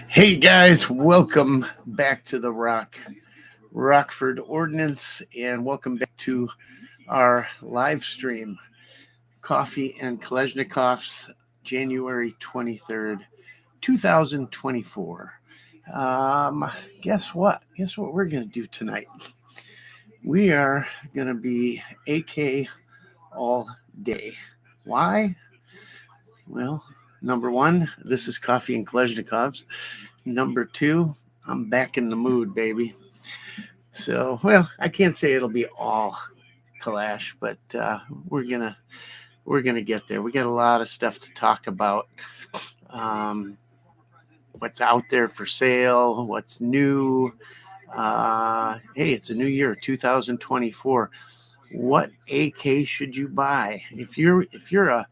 Hey guys, welcome back to the Rockford Ordnance, and welcome back to our live stream, Koffee and Kalashnikovs, January 23rd, 2024. Guess what? Guess what we're going to do tonight? We are going to be AK all day. Why? Well, number one, this is Koffee and Kalashnikovs. Number two, I'm back in the mood, baby. So, well, I can't say it'll be all Kalash, but we're gonna get there. We got a lot of stuff to talk about. Um, what's out there for sale? What's new? Hey, it's a new year, 2024. What AK should you buy if you're a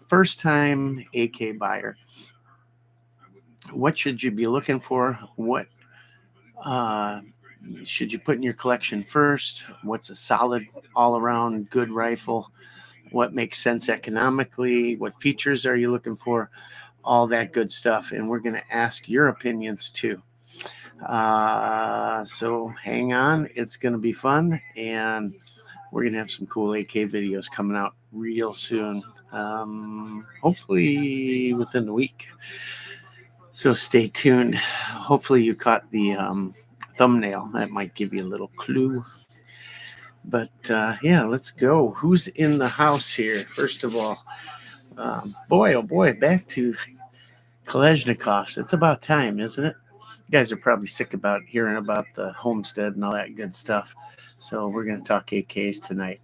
first time AK buyer? What should you be looking for? What uh, should you put in your collection first? What's a solid all around good rifle? What makes sense economically? What features are you looking for? All that good stuff. And we're going to ask your opinions too. So hang on. It's going to be fun. And we're going to have some cool AK videos coming out real soon. Hopefully within the week. So stay tuned. Hopefully you caught the thumbnail. That might give you a little clue. But yeah, let's go. Who's in the house here? First of all, boy, oh boy, back to Kalashnikovs. It's about time, isn't it? You guys are probably sick about hearing about the homestead and all that good stuff. So we're going to talk AKs tonight.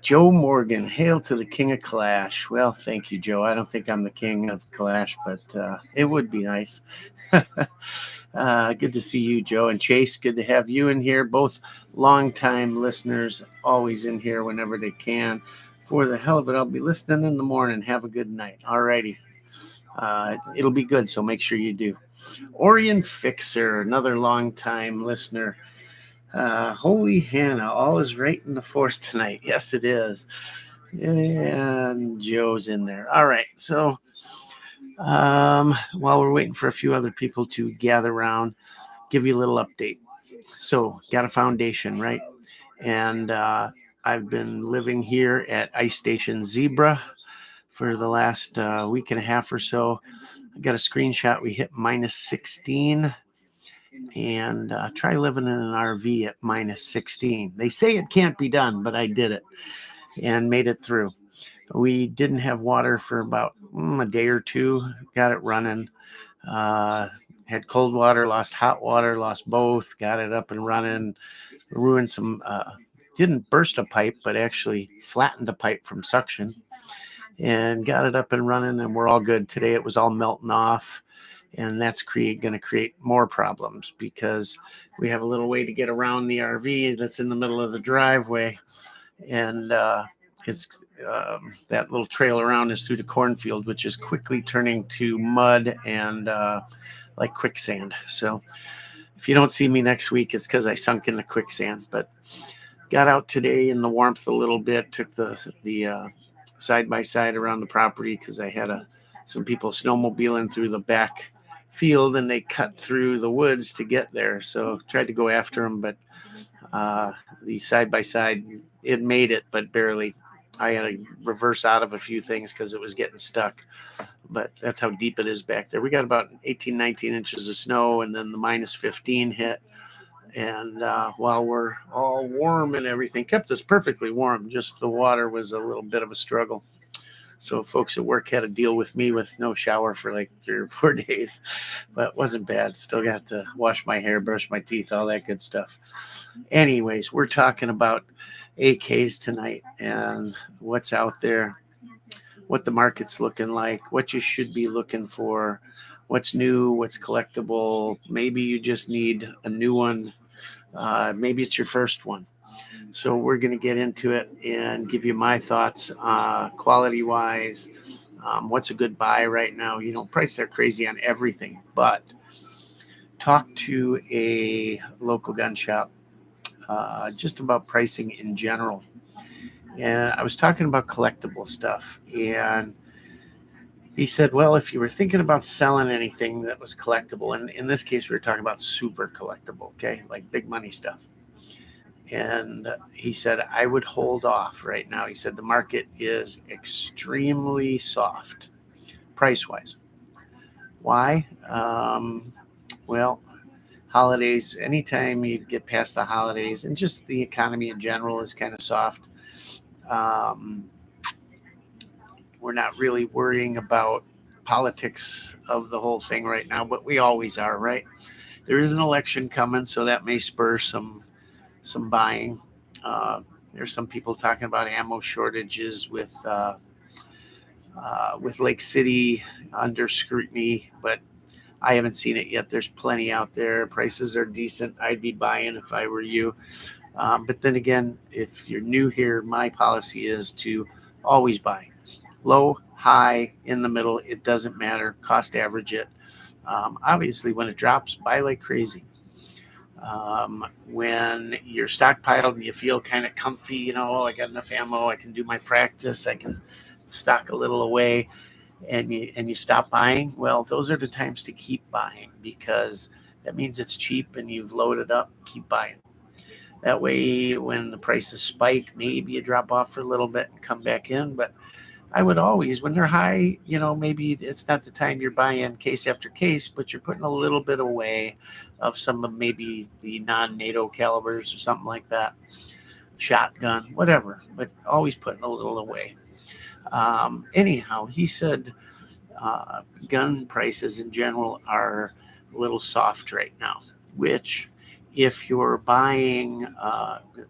Joe Morgan, hail to the king of Kalash. Well, thank you, Joe. I don't think I'm the king of Kalash, but it would be nice. Good to see you, Joe. And Chase, good to have you in here. Both longtime listeners, always in here whenever they can. For the hell of it, I'll be listening in the morning. Have a good night. All righty. It'll be good, so make sure you do. Orion Fixer, another longtime listener. Holy Hannah, all is right in the force tonight. Yes, it is. And Joe's in there. All right, so while we're waiting for a few other people to gather around, give you a little update. So, got a foundation, right? And I've been living here at Ice Station Zebra for the last week and a half or so. I got a screenshot. We hit minus 16. And try living in an RV at minus 16. They say it can't be done, but I did it and made it through. We didn't have water for about a day or two. Got it running. Had cold water, lost hot water, lost both. Got it up and running. Ruined some. Didn't burst a pipe, but actually flattened a pipe from suction. And got it up and running, and we're all good. Today it was all melting off. And that's going to create more problems because we have a little way to get around the RV that's in the middle of the driveway. And it's that little trail around is through the cornfield, which is quickly turning to mud and like quicksand. So if you don't see me next week, it's because I sunk in the quicksand. But got out today in the warmth a little bit, took the side-by-side around the property because I had some people snowmobiling through the back field and they cut through the woods to get there. So tried to go after them, but the side-by-side, it made it, but barely. I had to reverse out of a few things because it was getting stuck. But that's how deep it is back there. We got about 18, 19 inches of snow, and then the minus 15 hit. And while we're all warm and everything, kept us perfectly warm, just the water was a little bit of a struggle. So folks at work had to deal with me with no shower for like 3 or 4 days, but it wasn't bad. Still got to wash my hair, brush my teeth, all that good stuff. Anyways, we're talking about AKs tonight and what's out there, what the market's looking like, what you should be looking for, what's new, what's collectible. Maybe you just need a new one. Maybe it's your first one. So we're going to get into it and give you my thoughts quality-wise. What's a good buy right now? Prices are crazy on everything, but talk to a local gun shop just about pricing in general. And I was talking about collectible stuff. And he said, well, if you were thinking about selling anything that was collectible, and in this case, we were talking about super collectible, okay, like big money stuff. And he said, I would hold off right now. He said, the market is extremely soft, price wise. Why? Well, holidays, anytime you get past the holidays, and just the economy in general is kind of soft. We're not really worrying about politics of the whole thing right now, but we always are, right? There is an election coming, so that may spur some buying. There's some people talking about ammo shortages with Lake City under scrutiny, but I haven't seen it yet. There's plenty out there. Prices are decent. I'd be buying if I were you. But then again, if you're new here, my policy is to always buy. Low, high, in the middle, it doesn't matter. Cost average it. Obviously, when it drops, buy like crazy. When you're stockpiled and you feel kind of comfy, you know, I got enough ammo, I can do my practice, I can stock a little away, and you stop buying, well, those are the times to keep buying, because that means it's cheap and you've loaded up. Keep buying. That way, when the prices spike, maybe you drop off for a little bit and come back in. But I would always, when they're high, you know, maybe it's not the time you're buying case after case, but you're putting a little bit away of some of maybe the non-NATO calibers or something like that, shotgun, whatever, but always putting a little away. Anyhow, he said gun prices in general are a little soft right now, which if you're buying,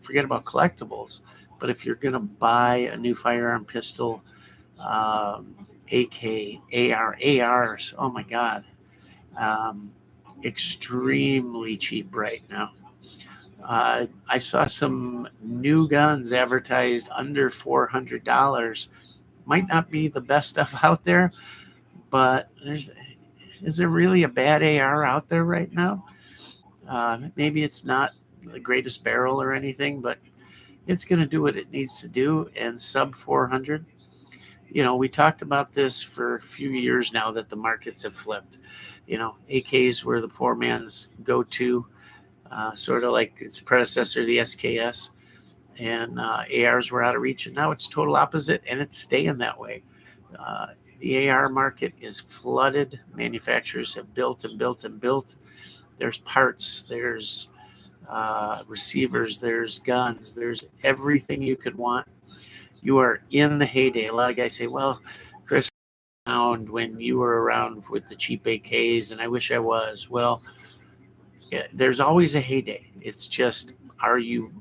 forget about collectibles, but if you're going to buy a new firearm, pistol, AK, AR, ARs, oh my God, extremely cheap right now. I saw some new guns advertised under $400. Might not be the best stuff out there, but is there really a bad AR out there right now? Maybe it's not the greatest barrel or anything, but it's going to do what it needs to do. And sub 400, you know, we talked about this for a few years now, that the markets have flipped. You know, AKs were the poor man's go-to, sort of like its predecessor, the SKS, and ARs were out of reach. And now it's total opposite, and it's staying that way. The AR market is flooded. Manufacturers have built and built and built. There's parts, there's receivers, there's guns, there's everything you could want. You are in the heyday. A lot of guys say, well, Chris, when you were around with the cheap AKs, and I wish I was. Well, there's always a heyday. It's just, are you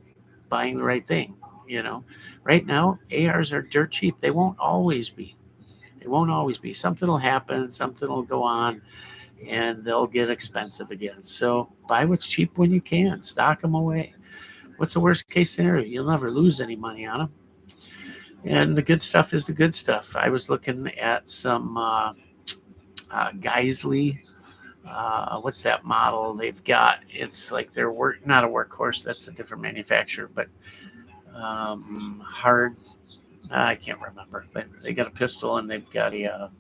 buying the right thing? You know, right now, ARs are dirt cheap. They won't always be. It won't always be. Something will happen, something will go on, and they'll get expensive again. So buy what's cheap when you can. Stock them away. What's the worst case scenario? You'll never lose any money on them. And the good stuff is the good stuff. I was looking at some Geisley. What's that model they've got? It's like their not a workhorse. That's a different manufacturer, but hard. I can't remember, but they got a pistol and they've got a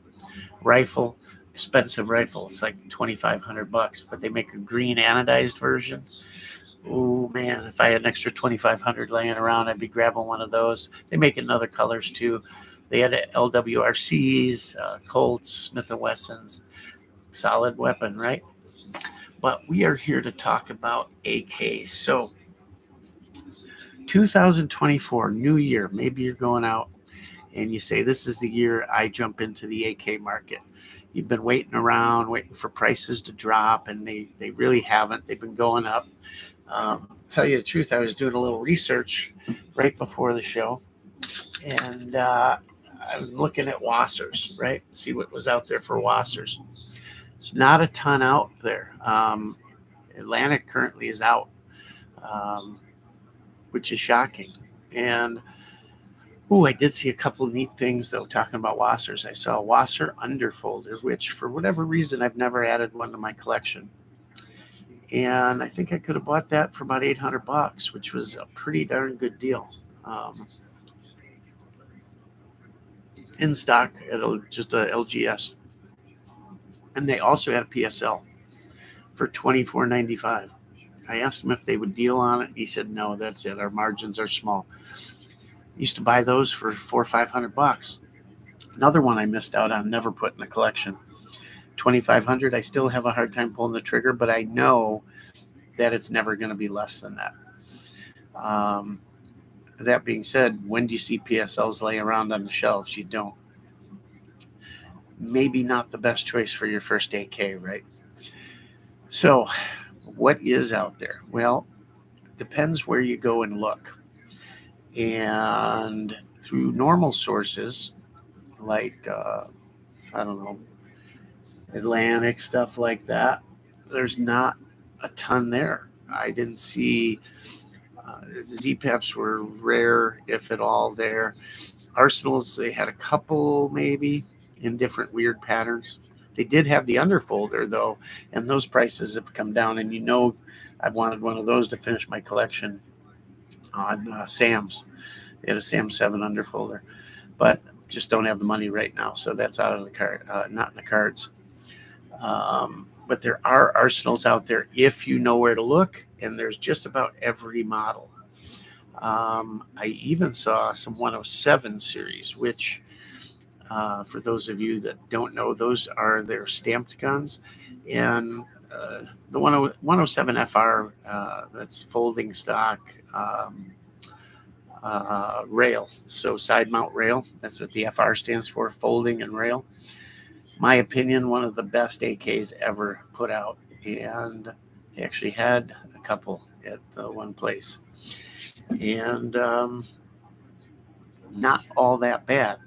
rifle, expensive rifle. It's like $2,500, but they make a green anodized version. Oh man, if I had an extra $2,500 laying around, I'd be grabbing one of those. They make in other colors too. They had LWRCs, Colts, Smith & Wessons. Solid weapon, right? But we are here to talk about AKs. So 2024, new year, maybe you're going out and you say, this is the year I jump into the AK market. You've been waiting around, waiting for prices to drop, and they really haven't. They've been going up. Tell you the truth, I was doing a little research right before the show, and I was looking at Wassers, right? See what was out there for Wassers. There's not a ton out there. Atlantic currently is out, which is shocking. And I did see a couple of neat things, though, talking about Wassers. I saw a Wasser underfolder, which for whatever reason, I've never added one to my collection. And I think I could have bought that for about $800, which was a pretty darn good deal. in stock at just a LGS. And they also had a PSL for $24.95. I asked him if they would deal on it. He said, no, that's it. Our margins are small. Used to buy those for $400 or $500. Another one I missed out on, never put in the collection. 2,500. I still have a hard time pulling the trigger, but I know that it's never going to be less than that. That being said, when do you see PSLs lay around on the shelves? You don't. Maybe not the best choice for your first AK, right? So, what is out there? Well, it depends where you go and look. And through normal sources like, I don't know, Atlantic, stuff like that, there's not a ton there. I didn't see ZPEPs were rare, if at all, there. Arsenals, they had a couple maybe in different weird patterns. They did have the underfolder though, and those prices have come down. And I wanted one of those to finish my collection on Sam's. They had a Sam 7 underfolder, but just don't have the money right now, so that's out of the card, not in the cards. But there are arsenals out there if you know where to look, and there's just about every model. I even saw some 107 series, which, for those of you that don't know, those are their stamped guns. And the 107 FR, that's folding stock rail. So side mount rail, that's what the FR stands for, folding and rail. My opinion, one of the best AKs ever put out. And they actually had a couple at one place. And not all that bad.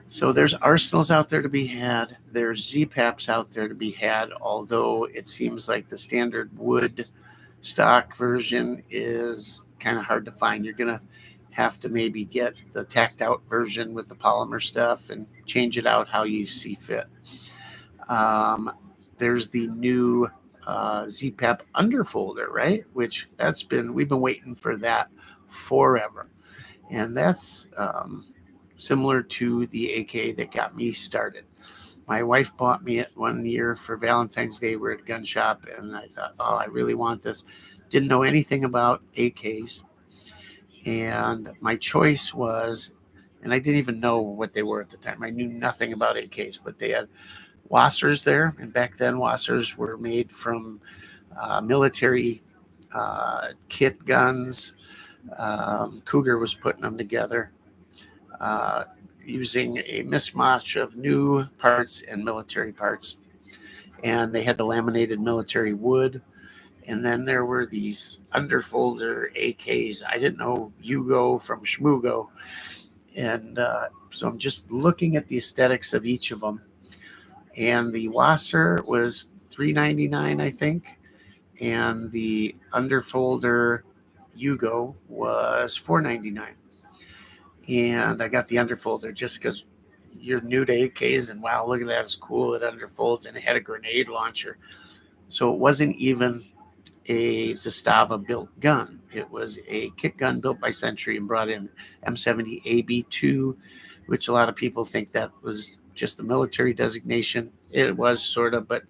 So there's arsenals out there to be had. There's ZPAPs out there to be had, although it seems like the standard wood stock version is kind of hard to find. You're going to have to maybe get the tacked out version with the polymer stuff and change it out how you see fit. There's the new ZPAP underfolder, right? Which we've been waiting for that forever. And that's similar to the AK that got me started. My wife bought me it one year for Valentine's Day. We're at a gun shop, and I thought, oh, I really want this. Didn't know anything about AKs. And my choice was, and I didn't even know what they were at the time. I knew nothing about AKs, but they had Wassers there. And back then, Wassers were made from military kit guns. Cougar was putting them together using a mismatch of new parts and military parts. And they had the laminated military wood. And then there were these underfolder AKs. I didn't know Yugo from Shmugo. And so I'm just looking at the aesthetics of each of them. And the Wasser was $3.99, I think. And the underfolder Yugo was $4.99. And I got the underfolder just because you're new to AKs, and wow, look at that, it's cool. It underfolds, and it had a grenade launcher. So it wasn't even a Zastava built gun. It was a kit gun built by Century and brought in M70 AB2, which a lot of people think that was just a military designation. It was sort of, but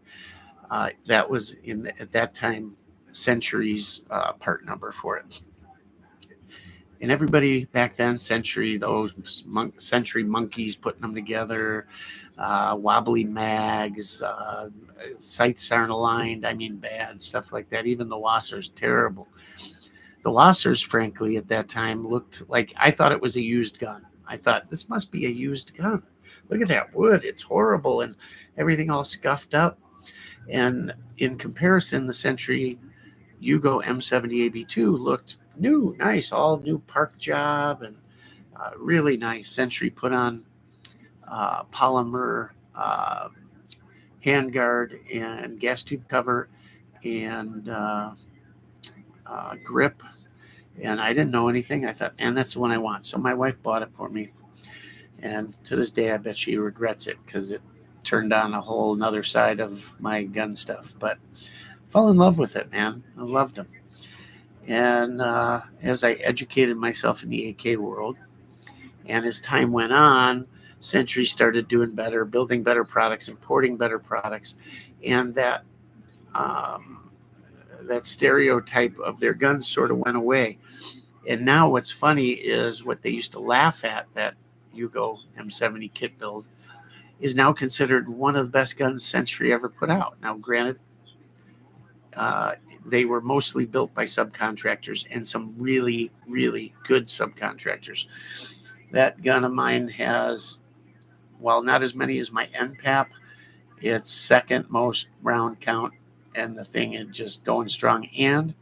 that was at that time Century's part number for it. And everybody back then, Century, those Century monkeys putting them together, wobbly mags, sights aren't aligned. I mean, bad stuff like that. Even the Wassers, terrible. The Wassers, frankly, at that time looked like, I thought it was a used gun. I thought, this must be a used gun. Look at that wood. It's horrible. And everything all scuffed up. And in comparison, the Century Yugo M70 AB2 looked new, nice, all new park job, and really nice. Century put on polymer handguard and gas tube cover and grip. And I didn't know anything. I thought, man, that's the one I want. So my wife bought it for me. And to this day, I bet she regrets it because it turned on a whole nother side of my gun stuff. But fell in love with it, man. I loved them. And as I educated myself in the AK world, and as time went on, Century started doing better, building better products, importing better products, and that stereotype of their guns sort of went away. And now what's funny is what they used to laugh at, that Yugo M70 kit build, is now considered one of the best guns Century ever put out. Now, granted, they were mostly built by subcontractors, and some really, really good subcontractors. That gun of mine has, while not as many as my NPAP, it's second most round count, and the thing is just going strong. And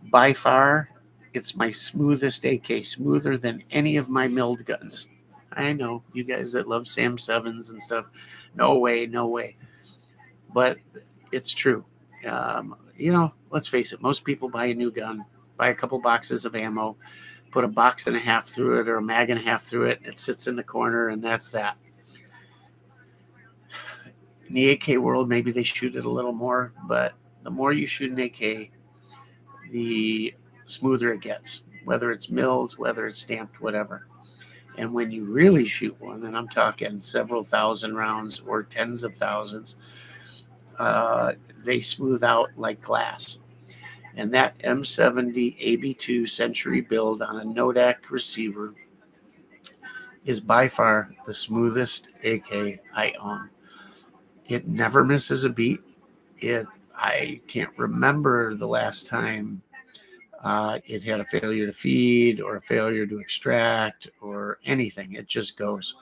by far, it's my smoothest AK, smoother than any of my milled guns. I know you guys that love Sam 7s and stuff. No way, no way. But it's true. Let's face it. Most people buy a new gun, buy a couple boxes of ammo, put a box and a half through it or a mag and a half through it. It sits in the corner, and that's that. In the AK world, maybe they shoot it a little more, but the more you shoot an AK, the smoother it gets, whether it's milled, whether it's stamped, whatever. And when you really shoot one, and I'm talking several thousand rounds or tens of thousands, they smooth out like glass. And that M70 AB2 Century build on a Nodak receiver is by far the smoothest AK I own. It never misses a beat. I can't remember the last time it had a failure to feed or a failure to extract or anything. It just goes.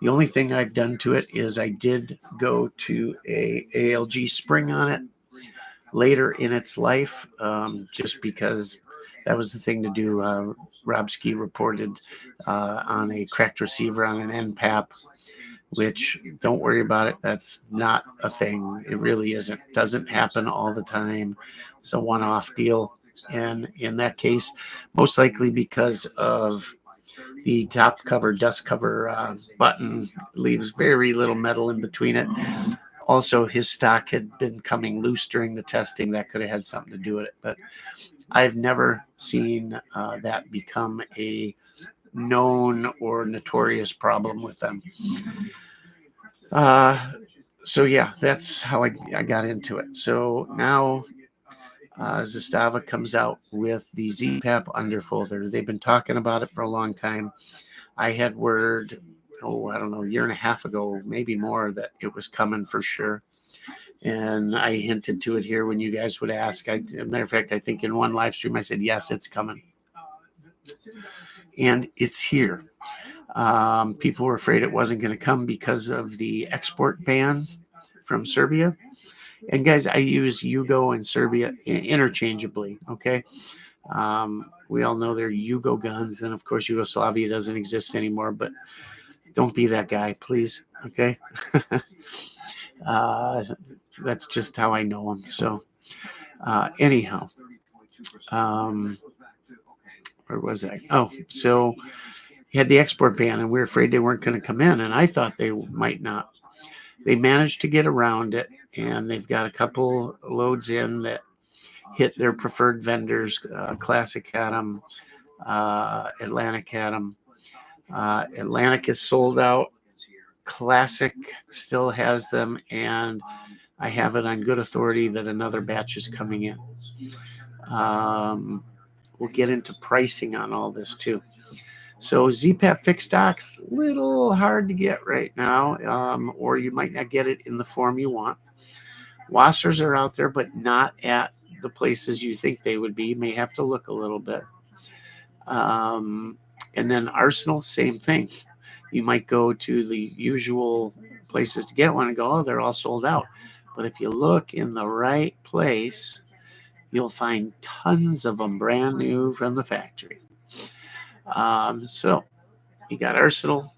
The only thing I've done to it is I did go to a ALG spring on it later in its life, just because that was the thing to do. Robski reported on a cracked receiver on an NPAP, which, don't worry about it. That's not a thing. It really isn't. Doesn't happen all the time. It's a one-off deal. And in that case, most likely because of the top cover, dust cover button leaves very little metal in between it. Also, his stock had been coming loose during the testing. That could have had something to do with it. But I've never seen that become a known or notorious problem with them. So yeah, that's how I got into it. So now Zastava comes out with the ZPAP underfolder. They've been talking about it for a long time. I had word, I don't know, a year and a half ago, maybe more, that it was coming for sure. And I hinted to it here when you guys would ask. As a matter of fact, I think in one live stream I said, yes, it's coming. And it's here. People were afraid it wasn't going to come because of the export ban from Serbia. And guys, I use Yugo and Serbia interchangeably, okay? We all know they're Yugo guns, and of course Yugoslavia doesn't exist anymore, but don't be that guy, please, okay? That's just how I know them. So anyhow, where was I? Oh, so he had the export ban, and we were afraid they weren't going to come in, and I thought they might not. They managed to get around it, and they've got a couple loads in that hit their preferred vendors. Classic had them, Atlantic had them. Atlantic is sold out. Classic still has them, and I have it on good authority that another batch is coming in. We'll get into pricing on all this too. So ZPAP fixed stock's a little hard to get right now, or you might not get it in the form you want. Wassers are out there, but not at the places you think they would be. You may have to look a little bit. And then Arsenal, same thing. You might go to the usual places to get one and go, oh, they're all sold out. But if you look in the right place, you'll find tons of them brand new from the factory. So you got Arsenal,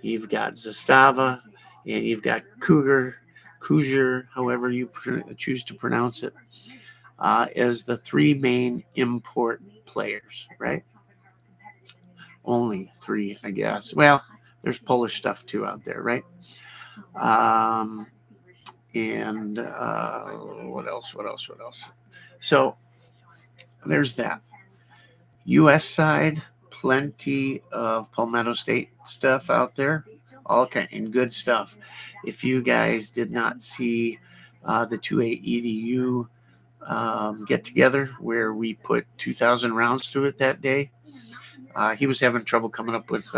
you've got Zastava, and you've got Cougar, however you choose to pronounce it, as the three main import players, right? Only three, I guess. Well, there's Polish stuff too out there, right? And what else? So there's that. U.S. side, plenty of Palmetto State stuff out there, all kind and good stuff. If you guys did not see the 2A EDU get together where we put 2,000 rounds through it that day, he was having trouble coming up with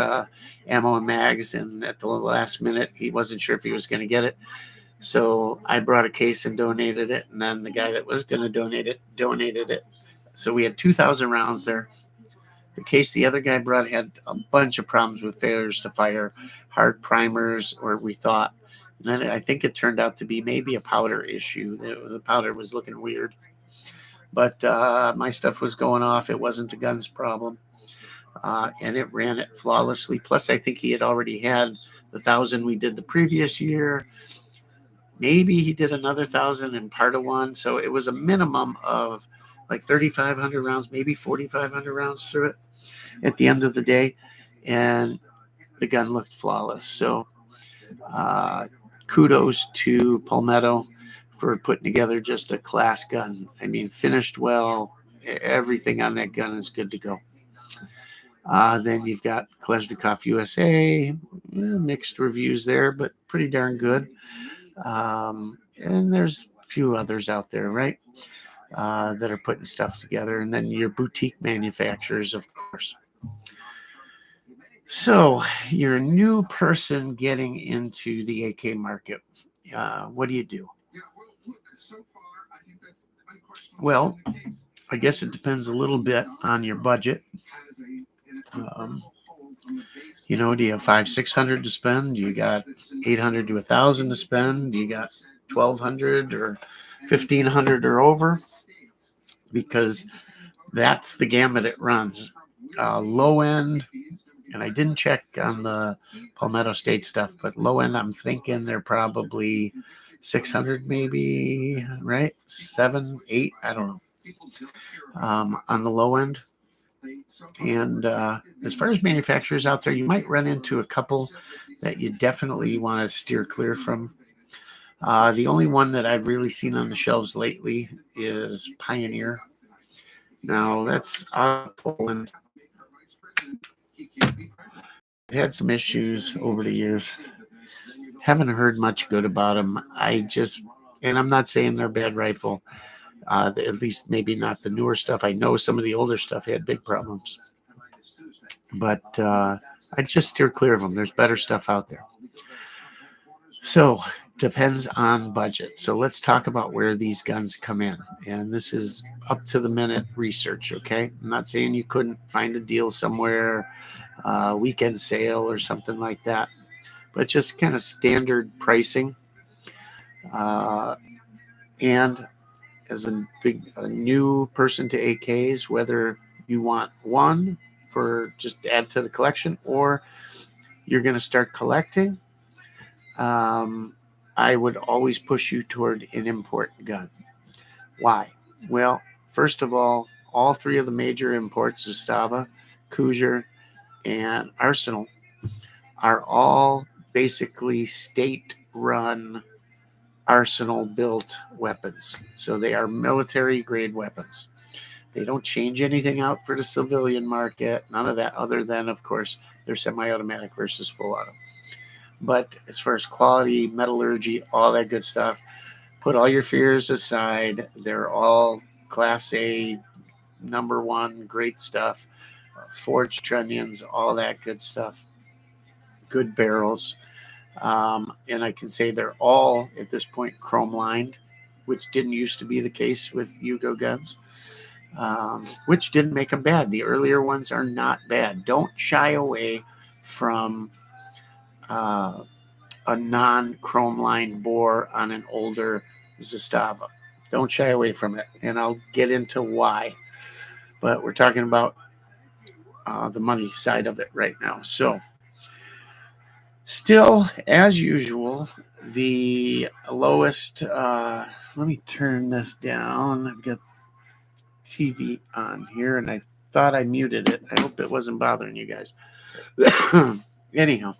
ammo and mags, and at the last minute, he wasn't sure if he was going to get it. So I brought a case and donated it, and then the guy that was going to donate it donated it. So we had 2,000 rounds there. The case the other guy brought had a bunch of problems with failures to fire, hard primers, or we thought. And then I think it turned out to be maybe a powder issue. The powder was looking weird. But my stuff was going off. It wasn't the gun's problem. And it ran it flawlessly. Plus, I think he had already had the 1,000 we did the previous year. Maybe he did another 1,000 in part of one. So it was a minimum of like 3,500 rounds, maybe 4,500 rounds through it at the end of the day. And the gun looked flawless. So kudos to Palmetto for putting together just a class gun. I mean, finished well. Everything on that gun is good to go. Then you've got Kalashnikovs USA. Mixed reviews there, but pretty darn good. And there's a few others out there, right, that are putting stuff together. And then your boutique manufacturers, of course. So you're a new person getting into the AK market. What do you do? Well, I guess it depends a little bit on your budget. You know, do you have $500-600 to spend? Do you got $800 to $1,000 to spend? Do you got $1,200 or $1,500 or over? Because that's the gamut it runs. Low end, and I didn't check on the Palmetto State stuff, but low end, I'm thinking they're probably 600 maybe, right? 7, 8, I don't know. On the low end. And as far as manufacturers out there, you might run into a couple that you definitely want to steer clear from. The only one that I've really seen on the shelves lately is Pioneer. Now, that's out of Poland. I've had some issues over the years. Haven't heard much good about them. And I'm not saying they're a bad rifle. At least maybe not the newer stuff. I know some of the older stuff had big problems. But I'd just steer clear of them. There's better stuff out there. So depends on budget. So let's talk about where these guns come in. And this is up to the minute research, okay? I'm not saying you couldn't find a deal somewhere, weekend sale or something like that, but just kind of standard pricing. And as a new person to AKs, whether you want one for just add to the collection or you're going to start collecting, I would always push you toward an import gun. Why? Well, first of all three of the major imports, Zastava, Kuger, and Arsenal, are all basically state-run Arsenal-built weapons. So they are military-grade weapons. They don't change anything out for the civilian market, none of that, other than, of course, they're semi-automatic versus full auto. But as far as quality, metallurgy, all that good stuff, put all your fears aside. They're all Class A, number one, great stuff. Forged trunnions, all that good stuff. Good barrels. And I can say they're all, at this point, chrome lined, which didn't used to be the case with Yugo guns, which didn't make them bad. The earlier ones are not bad. Don't shy away from a non-chrome lined bore on an older Zastava. Don't shy away from it, and I'll get into why. But we're talking about the money side of it right now. So still, as usual, the lowest, let me turn this down. I've got TV on here, and I thought I muted it. I hope it wasn't bothering you guys. Anyhow,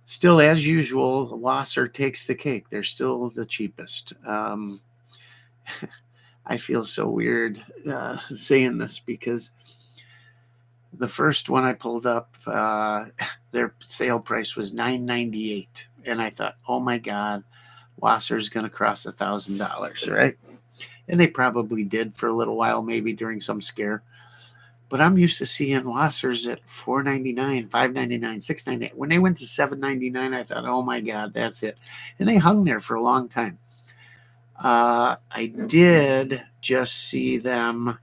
still, as usual, Wasser takes the cake. They're still the cheapest. I feel so weird saying this because The first one I pulled up, their sale price was $9.98, and I thought, oh my God, Wasser's going to cross $1,000, right? And they probably did for a little while, maybe during some scare. But I'm used to seeing Wassers at $4.99, $5.99, $6.99. When they went to $7.99, I thought, oh my God, that's it. And they hung there for a long time. I did just see them.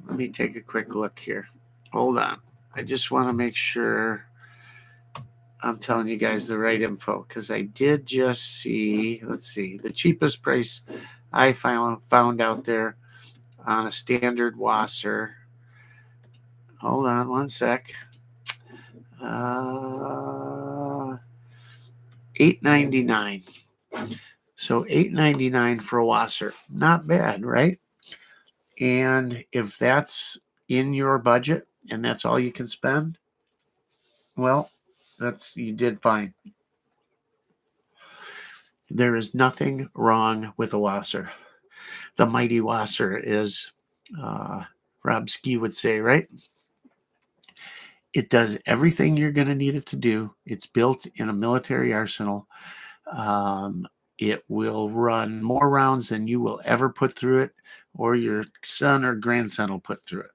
Let me take a quick look here. Hold on. I just want to make sure I'm telling you guys the right info, because I did just see, let's see, the cheapest price I found out there on a standard Wasser. Hold on one sec. $8.99. So $8.99 for a Wasser. Not bad, right? And if that's in your budget and that's all you can spend, well, you did fine. There is nothing wrong with a Wasser. The mighty Wasser, is Rob Ski would say, right? It does everything you're going to need it to do. It's built in a military arsenal. It will run more rounds than you will ever put through it, or your son or grandson will put through it.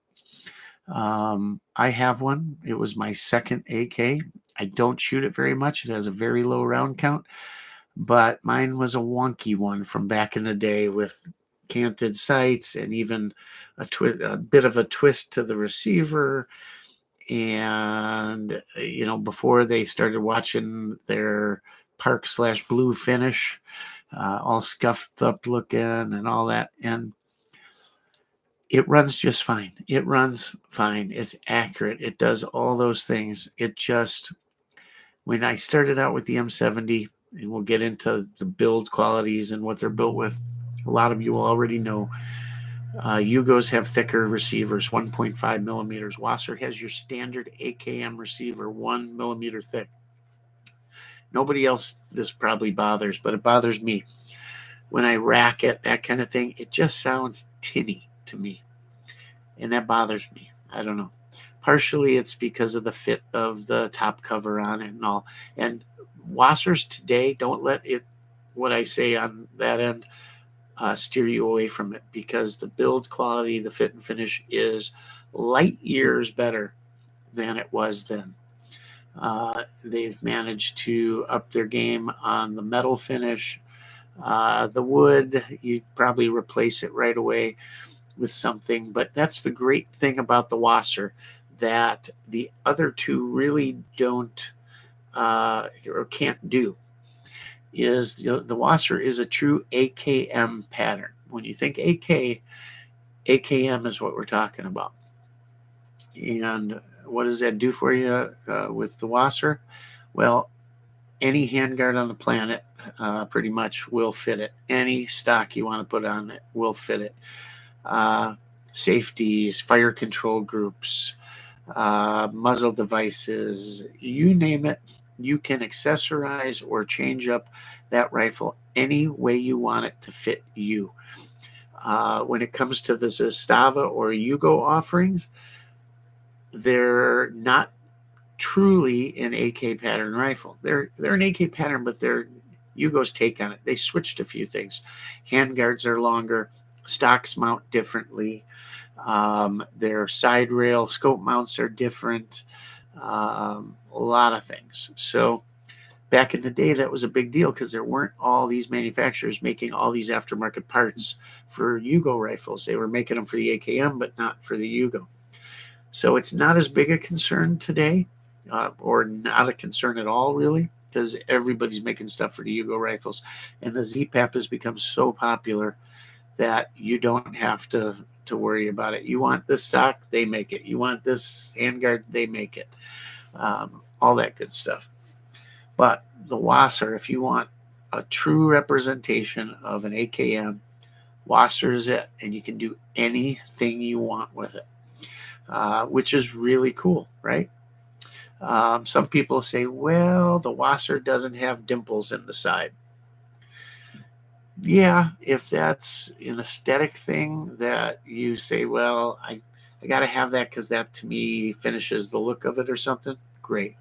I have one. It was my second AK. I don't shoot it very much. It has a very low round count, but mine was a wonky one from back in the day with canted sights and even a bit of a twist to the receiver. And, before they started watching their Park/Blue finish, all scuffed up looking and all that. And it runs just fine. It runs fine. It's accurate. It does all those things. It just, when I started out with the M70, and we'll get into the build qualities and what they're built with, a lot of you will already know. Yugos have thicker receivers, 1.5 millimeters. Wasser has your standard AKM receiver, 1 millimeter thick. Nobody else this probably bothers, but it bothers me. When I rack it, that kind of thing, it just sounds tinny to me. And that bothers me. I don't know. Partially it's because of the fit of the top cover on it and all. And Wassers today, don't let it, what I say on that end, steer you away from it, because the build quality, the fit and finish is light years better than it was then. They've managed to up their game on the metal finish. The wood, you'd probably replace it right away with something, but that's the great thing about the Wasser that the other two really don't or can't do. Is the Wasser is a true AKM pattern. When you think AK, AKM is what we're talking about. And what does that do for you with the Wasser? Well, any handguard on the planet pretty much will fit it. Any stock you want to put on it will fit it. Safeties, fire control groups, muzzle devices, you name it. You can accessorize or change up that rifle any way you want it to fit you. When it comes to the Zastava or Yugo offerings, they're not truly an AK pattern rifle. They're an AK pattern, but they're Yugo's take on it. They switched a few things. Handguards are longer, stocks mount differently. Their side rail scope mounts are different. A lot of things. So back in the day, that was a big deal because there weren't all these manufacturers making all these aftermarket parts for Yugo rifles. They were making them for the AKM, but not for the Yugo. So it's not as big a concern today, or not a concern at all, really, because everybody's making stuff for the Yugo rifles. And the ZPAP has become so popular that you don't have to worry about it. You want this stock, they make it. You want this handguard, they make it. All that good stuff. But the Wasser, if you want a true representation of an AKM, Wasser is it. And you can do anything you want with it, which is really cool, right? Some people say, well, the Wasser doesn't have dimples in the side. Yeah, if that's an aesthetic thing that you say, well, I got to have that because that to me finishes the look of it or something. Great.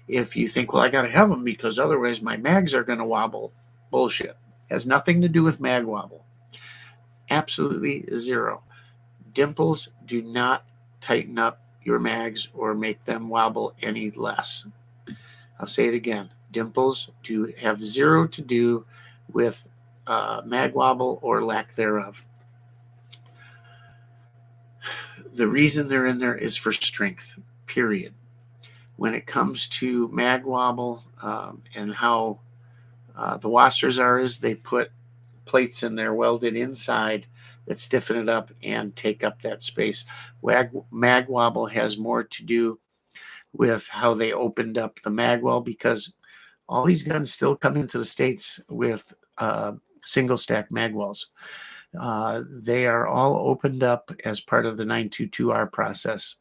If you think, well, I got to have them because otherwise my mags are going to wobble. Bullshit. Has nothing to do with mag wobble. Absolutely zero. Dimples do not tighten up your mags or make them wobble any less. I'll say it again. Dimples do have zero to do with mag wobble or lack thereof. The reason they're in there is for strength, period. When it comes to mag wobble and how the washers are, is they put plates in there welded inside that stiffen it up and take up that space. Mag wobble has more to do with how they opened up the mag well, because all these guns still come into the States with single stack mag wells. They are all opened up as part of the 922R process.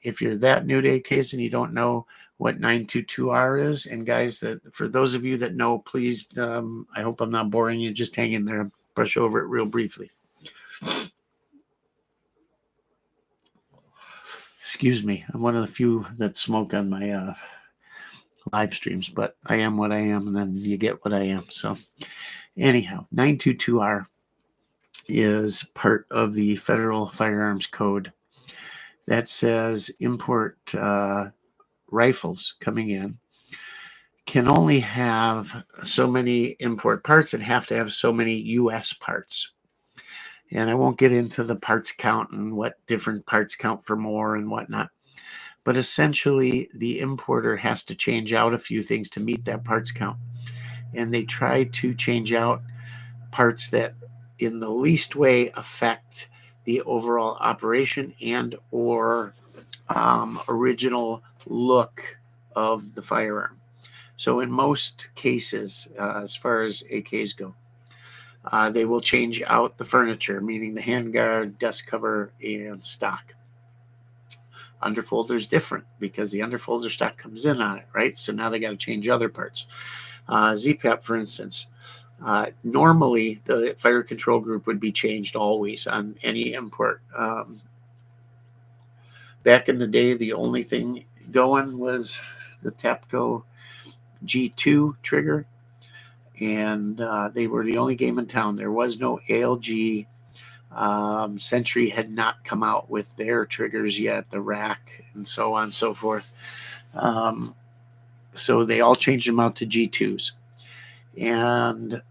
If you're that new to AKs and you don't know what 922R is, and guys, that for those of you that know, please, I hope I'm not boring you. Just hang in there, brush over it real briefly. Excuse me, I'm one of the few that smoke on my live streams, but I am what I am, and then you get what I am. So anyhow, 922R is part of the Federal Firearms Code that says import rifles coming in can only have so many import parts and have to have so many U.S. parts. And I won't get into the parts count and what different parts count for more and whatnot. But essentially, the importer has to change out a few things to meet that parts count. And they try to change out parts that in the least way affect the overall operation and or original look of the firearm. So in most cases, as far as AKs go, they will change out the furniture, meaning the handguard, desk cover, and stock. Underfolder is different because the underfolder stock comes in on it, right? So now they got to change other parts. ZPAP, for instance, normally the fire control group would be changed always on any import. Back in the day, the only thing going was the TAPCO G2 trigger, and they were the only game in town. There was no ALG. Century had not come out with their triggers yet, the rack, and so on and so forth. So they all changed them out to G2s. And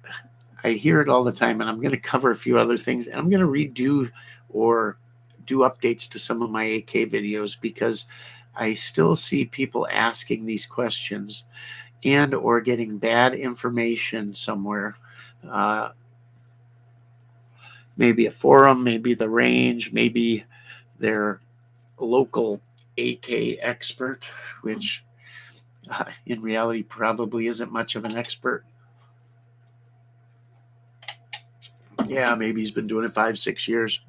I hear it all the time, and I'm going to cover a few other things, and I'm going to redo or do updates to some of my AK videos because I still see people asking these questions and or getting bad information somewhere. Maybe a forum, maybe the range, maybe their local AK expert, which in reality probably isn't much of an expert. Yeah, maybe he's been doing it 5-6 years.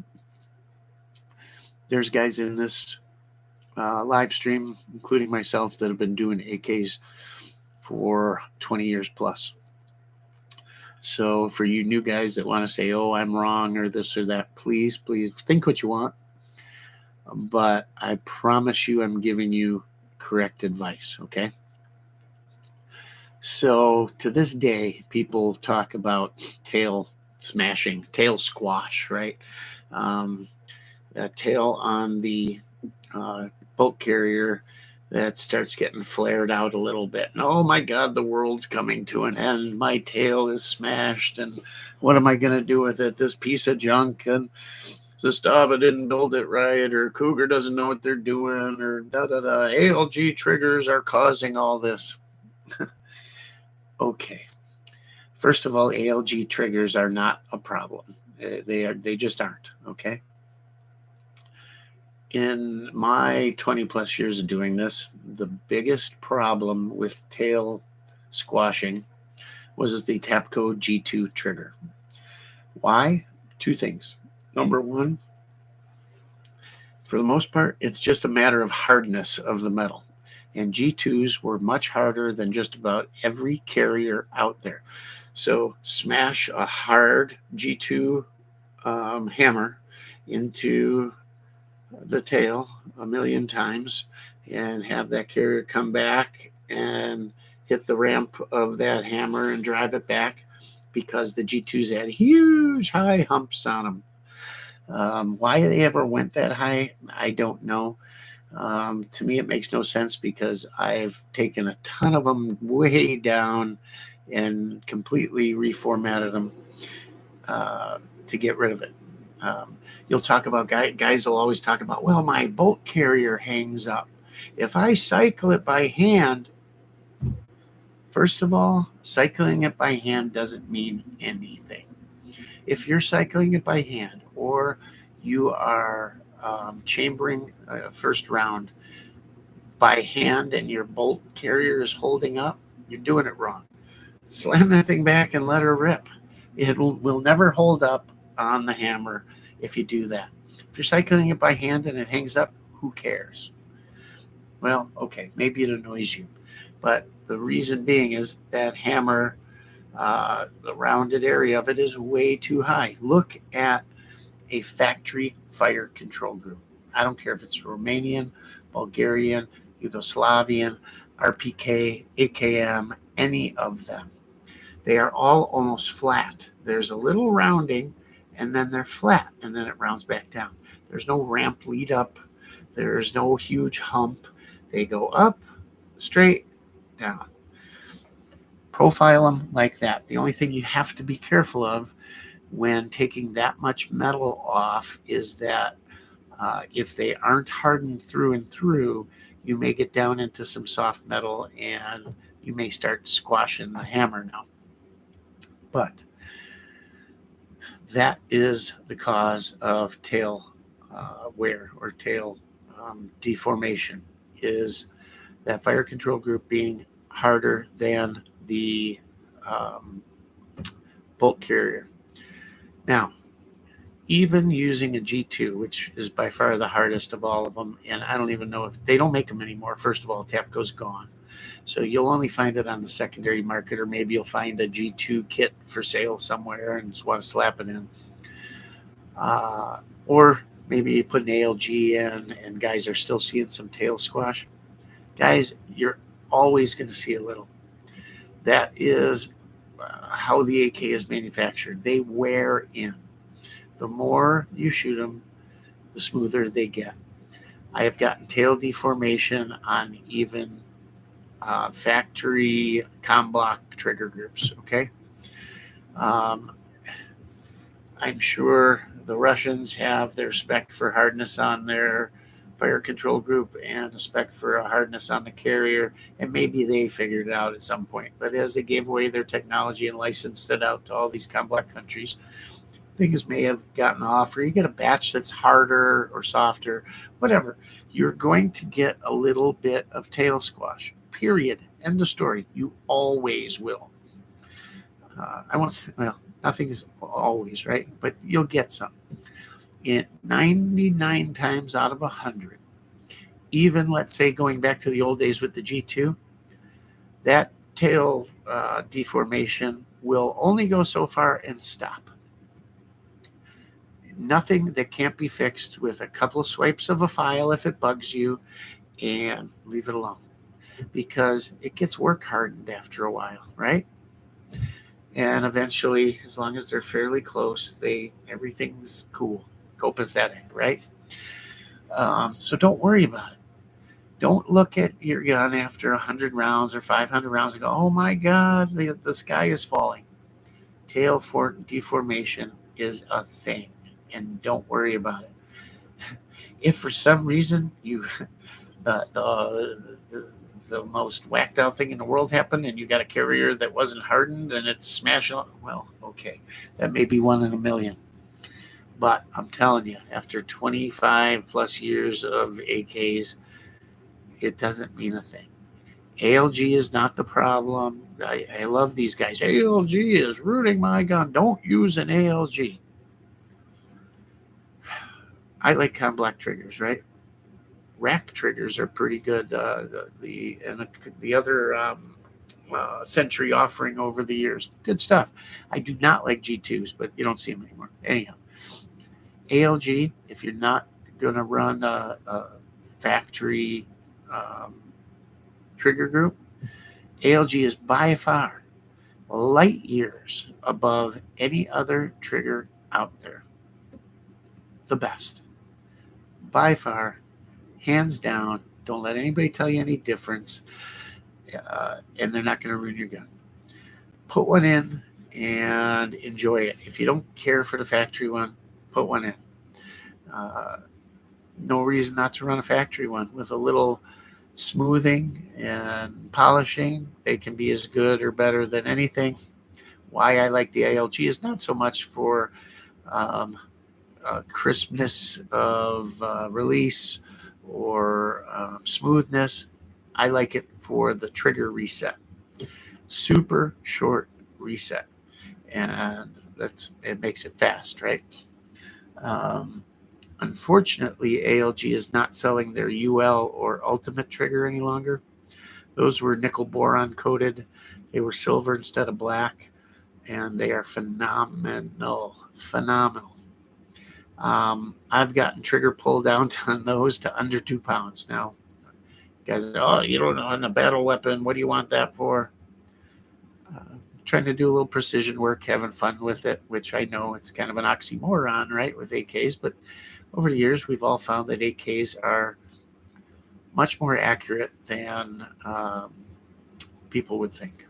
There's guys in this live stream, including myself, that have been doing AKs for 20 years plus. So for you new guys that want to say, oh, I'm wrong or this or that, please think what you want. But I promise you I'm giving you correct advice, okay? So to this day, people talk about tail smashing, tail squash, right? A tail on the boat carrier that starts getting flared out a little bit. And oh my God, the world's coming to an end. My tail is smashed. And what am I going to do with it? This piece of junk. And Zastava didn't build it right. Or Cougar doesn't know what they're doing. Or da-da-da. ALG triggers are causing all this. Okay. First of all, ALG triggers are not a problem. They just aren't. Okay. In my 20 plus years of doing this, the biggest problem with tail squashing was the TAPCO G2 trigger. Why? Two things. Number one, for the most part, it's just a matter of hardness of the metal. And G2s were much harder than just about every carrier out there. So smash a hard G2 hammer into the tail a million times and have that carrier come back and hit the ramp of that hammer and drive it back because the G2s had huge high humps on them. Why they ever went that high, I don't know. To me, it makes no sense because I've taken a ton of them way down and completely reformatted them to get rid of it. You'll talk about guys will always talk about, well, my bolt carrier hangs up. If I cycle it by hand, first of all, cycling it by hand doesn't mean anything. If you're cycling it by hand or you are chambering first round by hand and your bolt carrier is holding up, you're doing it wrong. Slam that thing back and let her rip. It will never hold up on the hammer if you do that. If you're cycling it by hand and it hangs up, who cares? Well, okay, maybe it annoys you. But the reason being is that hammer, the rounded area of it is way too high. Look at a factory fire control group. I don't care if it's Romanian, Bulgarian, Yugoslavian, RPK, AKM, any of them. They are all almost flat. There's a little rounding, and then they're flat, and then it rounds back down. There's no ramp lead up. There's no huge hump. They go up, straight, down. Profile them like that. The only thing you have to be careful of when taking that much metal off is that if they aren't hardened through and through, you may get down into some soft metal and you may start squashing the hammer now. But that is the cause of tail wear or tail deformation, is that fire control group being harder than the bolt carrier. Now, even using a G2, which is by far the hardest of all of them, and I don't even know if they don't make them anymore. First of all, TAPCO's gone. So you'll only find it on the secondary market, or maybe you'll find a G2 kit for sale somewhere and just want to slap it in. Or maybe you put an ALG in and guys are still seeing some tail squash. Guys, you're always going to see a little. That is how the AK is manufactured. They wear in. The more you shoot them, the smoother they get. I have gotten tail deformation on even factory com block trigger groups, okay? I'm sure the Russians have their spec for hardness on their fire control group and a spec for a hardness on the carrier, and maybe they figured it out at some point. But as they gave away their technology and licensed it out to all these com block countries, things may have gotten off, or you get a batch that's harder or softer, whatever. You're going to get a little bit of tail squash, period. End of story. You always will. I won't say, well, nothing's always, right? But you'll get some. 99 times out of 100, even let's say going back to the old days with the G2, that tail deformation will only go so far and stop. Nothing that can't be fixed with a couple of swipes of a file if it bugs you, and leave it alone, because it gets work hardened after a while, right? And eventually, as long as they're fairly close, everything's cool, copacetic, right? So don't worry about it. Don't look at your gun after 100 rounds or 500 rounds and go, oh my God, the sky is falling. Tail deformation is a thing, and don't worry about it. If for some reason the most whacked out thing in the world happened and you got a carrier that wasn't hardened and it's smashing, well, okay, that may be 1 in a million. But I'm telling you, after 25 plus years of AKs, it doesn't mean a thing. ALG is not the problem. I love these guys. ALG is ruining my gun. Don't use an ALG. I like com block triggers, right? Rack triggers are pretty good. The other Century offering over the years, good stuff. I do not like G2s, but you don't see them anymore. Anyhow, ALG, if you're not going to run a factory trigger group, ALG is by far light years above any other trigger out there. The best. By far, hands down. Don't let anybody tell you any difference. And they're not going to ruin your gun. Put one in and enjoy it. If you don't care for the factory one, put one in. No reason not to run a factory one. With a little smoothing and polishing, they can be as good or better than anything. Why I like the ALG is not so much for crispness of release or smoothness. I like it for the trigger reset. Super short reset, and it makes it fast, right? Unfortunately, ALG is not selling their UL or Ultimate trigger any longer. Those were nickel boron coated. They were silver instead of black, and they are phenomenal. I've gotten trigger pull down on those to under 2 pounds now. Guys, oh, you don't know, on a battle weapon, what do you want that for? Trying to do a little precision work, having fun with it, which I know it's kind of an oxymoron, right, with AKs, but over the years, we've all found that AKs are much more accurate than people would think.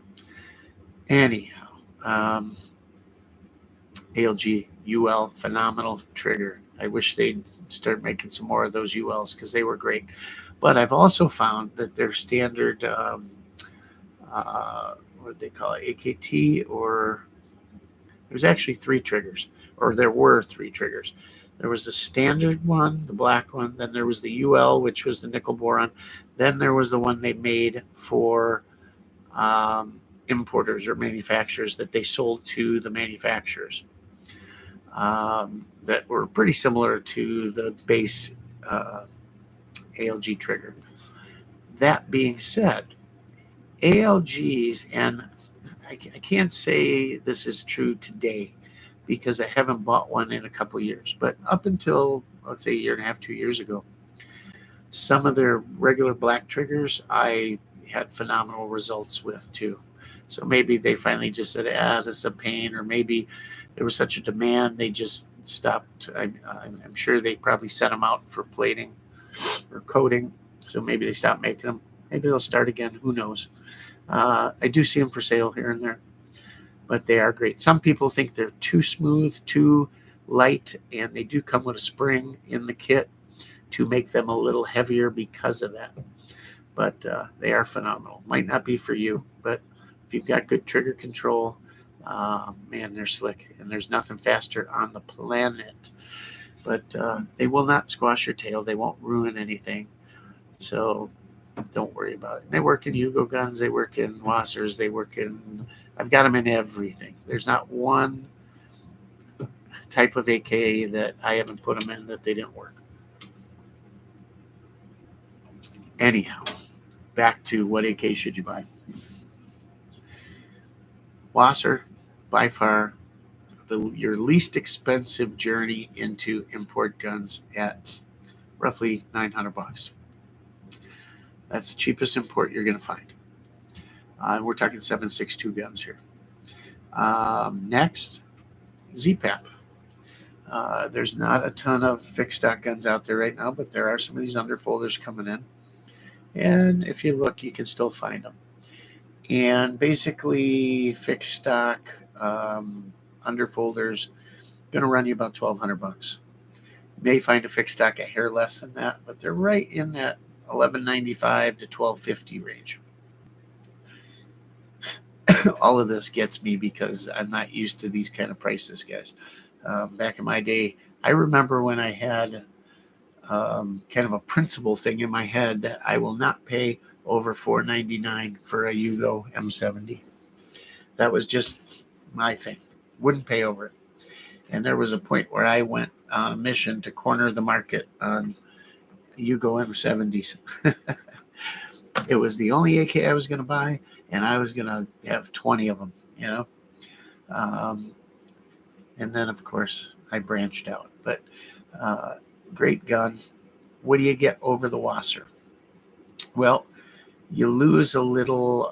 Anyhow, ALG, UL, phenomenal trigger. I wish they'd start making some more of those ULs because they were great. But I've also found that their standard, what do they call it, AKT, or there's actually 3 triggers, or there were 3 triggers. There was the standard one, the black one, then there was the UL, which was the nickel boron, then there was the one they made for importers or manufacturers that they sold to the manufacturers that were pretty similar to the base ALG trigger. That being said, ALGs, and I can't say this is true today because I haven't bought one in a couple of years, but up until, let's say, a year and a half, 2 years ago, some of their regular black triggers I had phenomenal results with too. So maybe they finally just said, this is a pain, or maybe there was such a demand they just stopped. I'm sure they probably sent them out for plating or coating, so maybe they stopped making them. Maybe they'll start again. Who knows? I do see them for sale here and there, but they are great. Some people think they're too smooth, too light, and they do come with a spring in the kit to make them a little heavier because of that. But they are phenomenal. Might not be for you, but if you've got good trigger control, man, they're slick, and there's nothing faster on the planet. But they will not squash your tail. They won't ruin anything. So don't worry about it. They work in Hugo guns. They work in Wassers. They work in... I've got them in everything. There's not one type of AK that I haven't put them in that they didn't work. Anyhow, back to what AK should you buy. Wasser, by far, your least expensive journey into import guns at roughly $900. That's the cheapest import you're going to find. We're talking 7.62 guns here. Next, ZPAP. There's not a ton of fixed stock guns out there right now, but there are some of these underfolders coming in. And if you look, you can still find them. And basically, fixed stock underfolders going to run you about $1,200. You may find a fixed stock a hair less than that, but they're right in that $1,195 to $1,250 range. All of this gets me because I'm not used to these kind of prices, guys. Back in my day, I remember when I had kind of a principle thing in my head that I will not pay over $499 for a Hugo M70. That was just my thing. Wouldn't pay over it. And there was a point where I went on a mission to corner the market on Hugo M70s. It was the only AK I was going to buy, and I was going to have 20 of them, you know. And then, of course, I branched out. But great gun. What do you get over the wasser? Well, you lose a little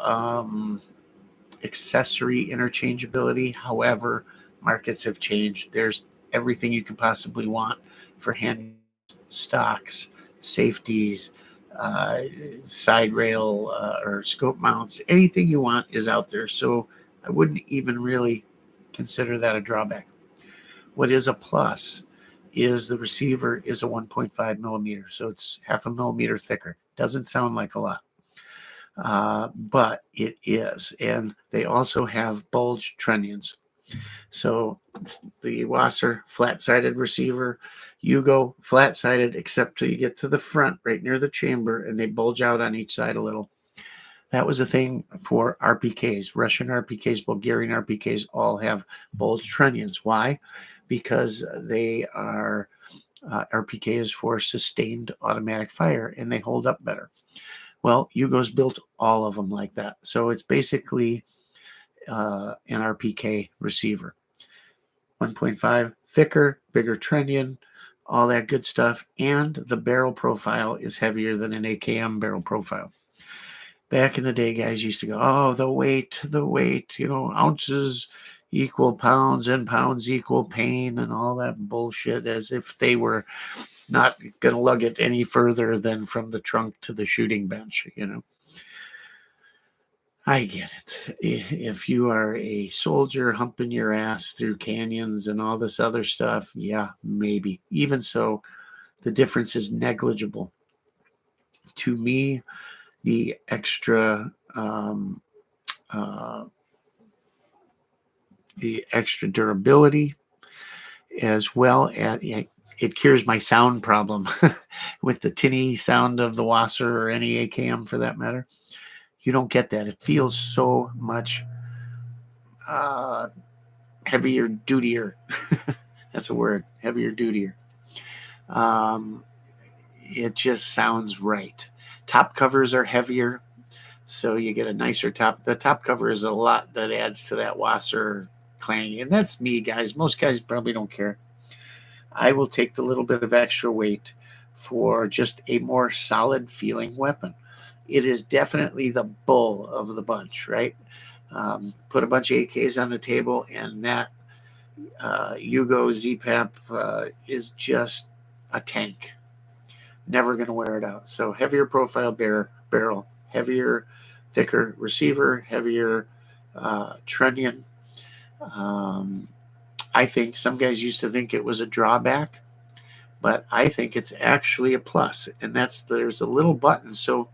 accessory interchangeability. However, markets have changed. There's everything you could possibly want for hand stocks, safeties, side rail or scope mounts. Anything you want is out there. So I wouldn't even really consider that a drawback. What is a plus is the receiver is a 1.5 millimeter, so it's half a millimeter thicker. Doesn't sound like a lot, but it is. And they also have bulge trunnions. So the Wasser flat-sided receiver, you go flat-sided except till you get to the front right near the chamber, and they bulge out on each side a little. That was a thing for RPKs. Russian RPKs, Bulgarian RPKs all have bulge trunnions. Why? Because they are RPKs for sustained automatic fire, and they hold up better. Well, Yugo's built all of them like that. So it's basically an RPK receiver. 1.5, thicker, bigger trunnion, all that good stuff. And the barrel profile is heavier than an AKM barrel profile. Back in the day, guys used to go, oh, the weight, ounces equal pounds and pounds equal pain and all that bullshit, as if they were not going to lug it any further than from the trunk to the shooting bench, I get it. If you are a soldier humping your ass through canyons and all this other stuff, yeah, maybe. Even so, the difference is negligible. To me, the extra durability, as well as it cures my sound problem with the tinny sound of the Wasser or any AKM for that matter. You don't get that. It feels so much heavier dutier. That's a word, heavier dutier. It just sounds right. Top covers are heavier, so you get a nicer top. The top cover is a lot that adds to that Wasser clang, and that's me, guys. Most guys probably don't care. I will take the little bit of extra weight for just a more solid feeling weapon. It is definitely the bull of the bunch, right? Put a bunch of AKs on the table, and that Yugo ZPAP is just a tank. Never going to wear it out. So heavier profile barrel, heavier, thicker receiver, heavier trunnion. I think some guys used to think it was a drawback, but I think it's actually a plus. And there's a little button. So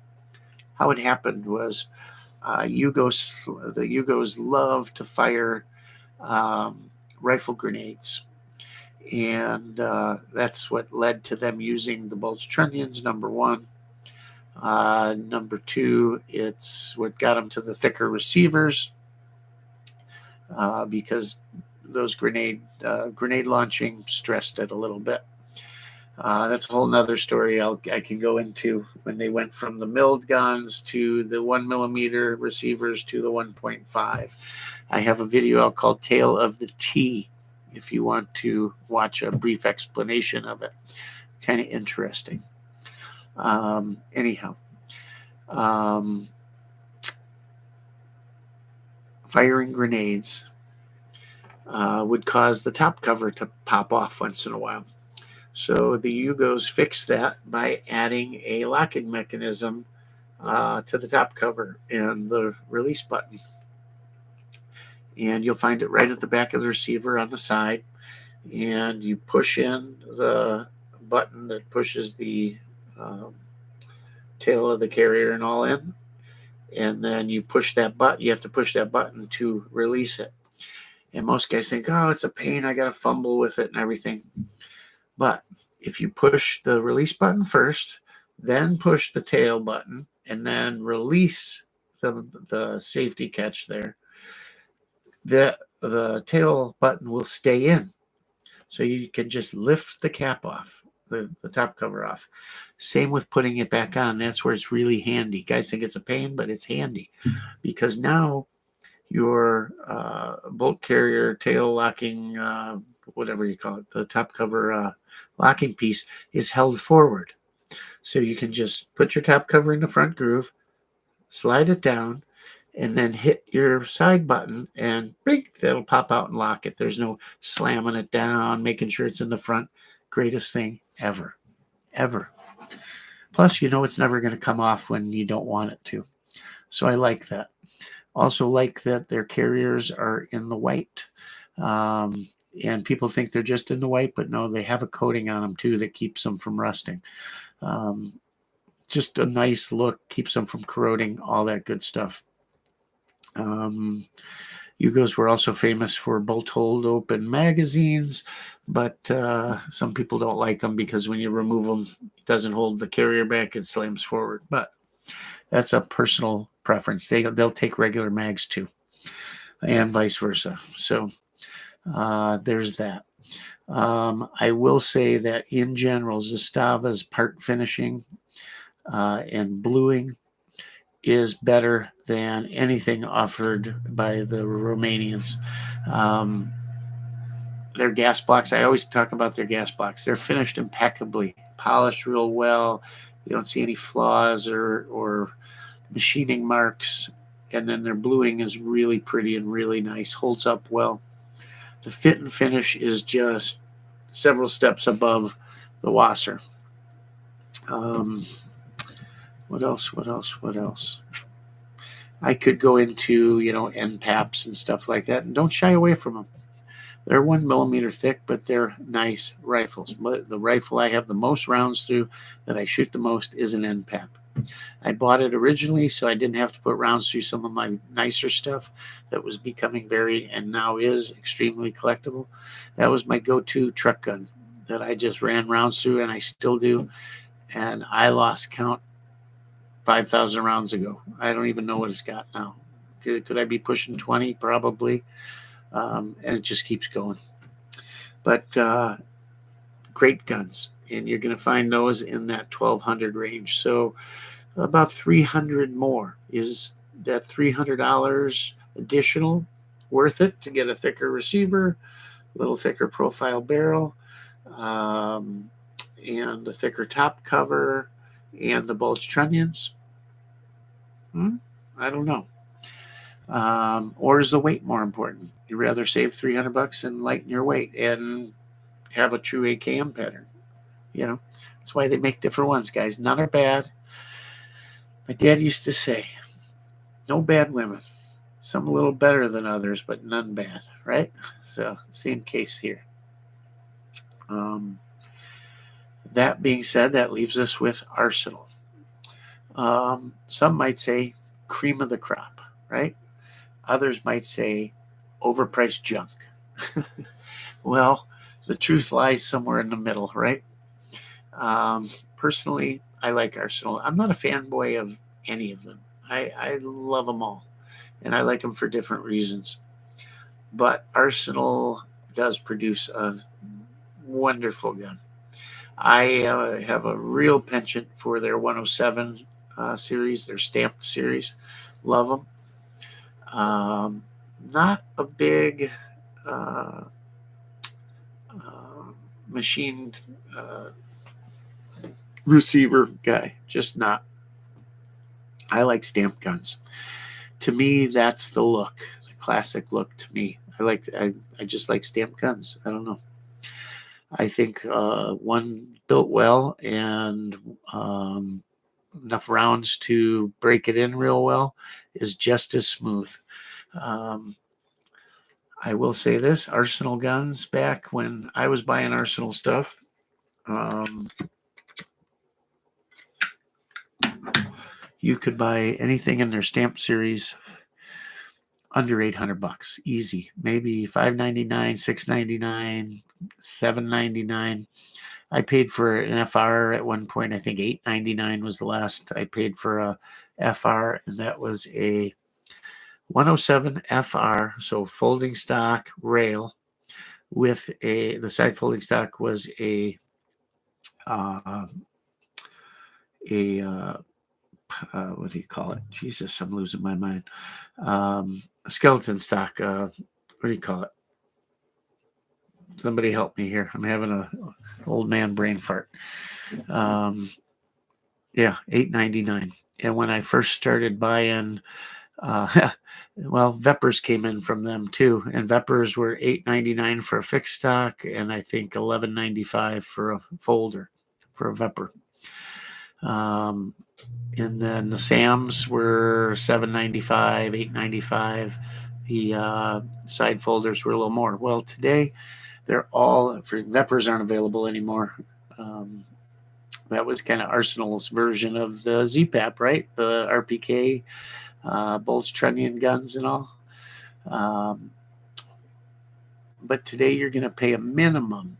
how it happened was the Yugos love to fire rifle grenades. And that's what led to them using the bulge trunnions, number one. Number two, it's what got them to the thicker receivers because those grenade launching stressed it a little bit. That's a whole nother story I can go into when they went from the milled guns to the 1 millimeter receivers to the 1.5. I have a video out called Tale of the T if you want to watch a brief explanation of it. Kind of interesting. Anyhow, firing grenades would cause the top cover to pop off once in a while. So the Yugos fixed that by adding a locking mechanism to the top cover and the release button. And you'll find it right at the back of the receiver on the side. And you push in the button that pushes the tail of the carrier and all in. And then you push that button. You have to push that button to release it. And most guys think, oh, it's a pain. I got to fumble with it and everything. But if you push the release button first, then push the tail button, and then release the safety catch there, the tail button will stay in. So you can just lift the cap off, the top cover off. Same with putting it back on. That's where it's really handy. Guys think it's a pain, but it's handy because now your bolt carrier tail locking whatever you call it, the top cover locking piece is held forward. So you can just put your top cover in the front groove, slide it down, and then hit your side button, and bing, that'll pop out and lock it. There's no slamming it down, making sure it's in the front. Greatest thing ever, ever. Plus, you know it's never going to come off when you don't want it to. So I like that. Also like that their carriers are in the white. And people think they're just in the white, but no, they have a coating on them too that keeps them from rusting. Just a nice look, keeps them from corroding, all that good stuff. Yugos were also famous for bolt hold open magazines, but some people don't like them because when you remove them, it doesn't hold the carrier back, it slams forward. But that's a personal preference. They'll take regular mags too, and vice versa. So there's that. I will say that in general, Zastava's part finishing and bluing is better than anything offered by the Romanians. Their gas blocks, I always talk about their gas blocks. They're finished impeccably, polished real well. You don't see any flaws or machining marks. And then their bluing is really pretty and really nice, holds up well. The fit and finish is just several steps above the Wasser. What else? I could go into, NPAPs and stuff like that, and don't shy away from them. They're 1 millimeter thick, but they're nice rifles. But the rifle I have the most rounds through, that I shoot the most, is an NPAP. I bought it originally so I didn't have to put rounds through some of my nicer stuff that was becoming and now is extremely collectible. That was my go-to truck gun that I just ran rounds through, and I still do. And I lost count 5,000 rounds ago. I don't even know what it's got now. Could I be pushing 20? Probably. And it just keeps going. But great guns. And you're going to find those in that 1,200 range. So about 300 more. Is that $300 additional worth it to get a thicker receiver, a little thicker profile barrel, and a thicker top cover, and the bulge trunnions? I don't know. Or is the weight more important? You'd rather save $300 and lighten your weight and have a true AKM pattern. That's why they make different ones, guys. None are bad. My dad used to say, no bad women. Some a little better than others, but none bad, right? So, same case here. That being said, that leaves us with Arsenal. Some might say cream of the crop, right? Others might say overpriced junk. Well, the truth lies somewhere in the middle, right? Personally, I like Arsenal. I'm not a fanboy of any of them. I love them all, and I like them for different reasons. But Arsenal does produce a wonderful gun. I have a real penchant for their 107 series, their stamped series. Love them. Not a big machined receiver guy, just not. I like stamped guns. To me, that's the look, the classic look to me. I just like stamped guns. I don't know. I think one built well and enough rounds to break it in real well is just as smooth. I will say this, Arsenal guns, back when I was buying Arsenal stuff, you could buy anything in their stamp series under $800, easy. Maybe $5.99, $6.99, $7.99. I paid for an FR at one point. I think $8.99 was the last I paid for a FR, and that was a 107 FR, so folding stock rail with the side folding stock was a what do you call it? Jesus, I'm losing my mind. A skeleton stock. What do you call it? Somebody help me here. I'm having a old man brain fart. Yeah, $8.99. And when I first started buying, well, Vepers came in from them too, and Vepers were $8.99 for a fixed stock, and I think $11.95 for a folder for a Vepper. And then the Sams were $7.95, $8.95. The side folders were a little more. Well, today they're all for Vepers aren't available anymore. That was kind of Arsenal's version of the ZPAP, right? The RPK, bolts, trunnion guns, and all. But today you're going to pay a minimum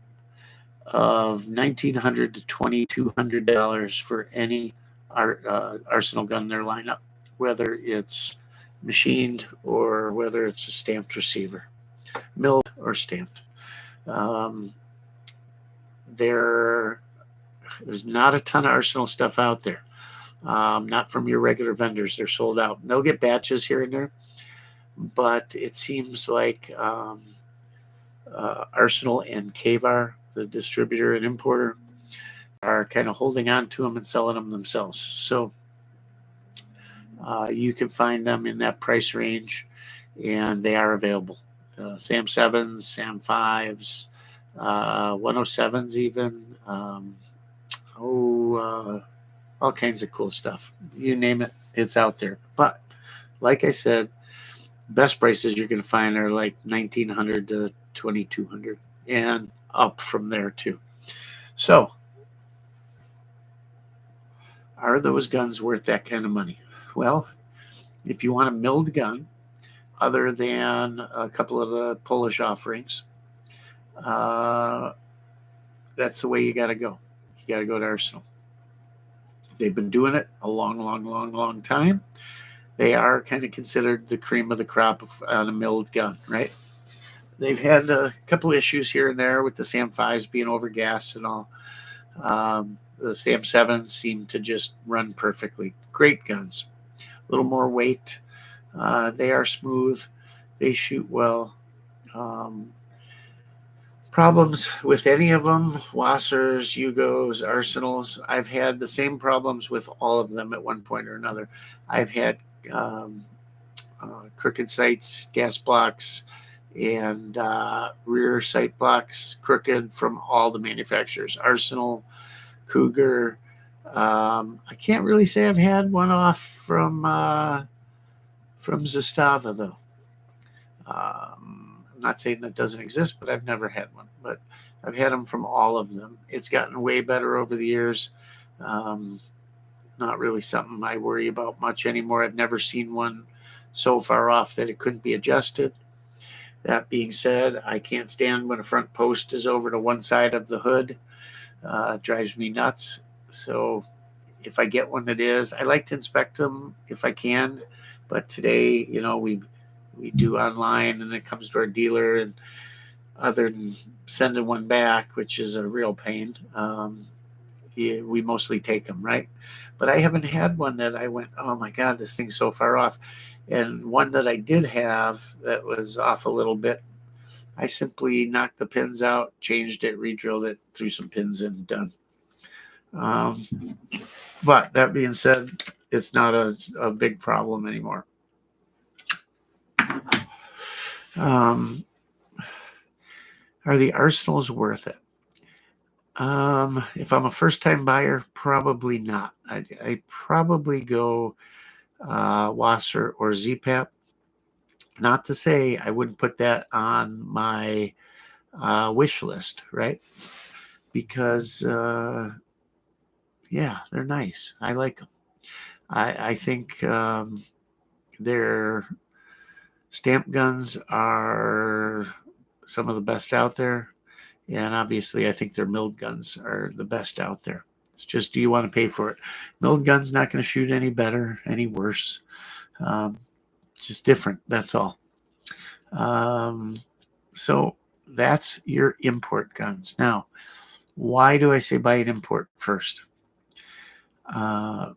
of $1,900 to $2,200 for any Arsenal gun in their lineup, whether it's machined or whether it's a stamped receiver, milled or stamped. There's not a ton of Arsenal stuff out there. Not from your regular vendors. They're sold out. They'll get batches here and there, but it seems like Arsenal and Kavar, the distributor and importer, are kind of holding on to them and selling them themselves. So you can find them in that price range, and they are available. Sam 7s, Sam 5s, 107s even. All kinds of cool stuff. You name it, it's out there. But like I said, best prices you're going to find are like $1,900 to $2,200 and up from there too. So are those guns worth that kind of money? Well, if you want a milled gun, other than a couple of the Polish offerings, that's the way you got to go. You got to go to Arsenal. They've been doing it a long time. They are kind of considered the cream of the crop on a milled gun, right? They've had a couple issues here and there with the Sam 5s being overgassed and all. The Sam 7s seem to just run perfectly. Great guns. A little more weight. They are smooth. They shoot well. Problems with any of them, Wassers, Hugos, Arsenals. I've had the same problems with all of them at one point or another. I've had crooked sights, gas blocks, and rear sight blocks crooked from all the manufacturers. Arsenal, Cougar. I can't really say I've had one off from Zastava, though. I'm not saying that doesn't exist, but I've never had one. But I've had them from all of them. It's gotten way better over the years. Not really something I worry about much anymore. I've never seen one so far off that it couldn't be adjusted. That being said, I can't stand when a front post is over to one side of the hood. It drives me nuts. So if I get one that is, I like to inspect them if I can. But today, we do online, and it comes to our dealer, and other than sending one back, which is a real pain, we mostly take them, right? But I haven't had one that I went, oh my God, this thing's so far off. And one that I did have that was off a little bit, I simply knocked the pins out, changed it, re-drilled it, threw some pins in, done. But that being said, it's not a big problem anymore. Are the Arsenals worth it? If I'm a first-time buyer, probably not. I probably go Wasser or ZPAP. Not to say I wouldn't put that on my wish list, right? Because, yeah, they're nice. I like them. I think their stamp guns are some of the best out there. And obviously, I think their milled guns are the best out there. It's just, do you want to pay for it? Milled gun's not going to shoot any better, any worse. Just different, that's all. So that's your import guns. Now, why do I say buy an import first? Buy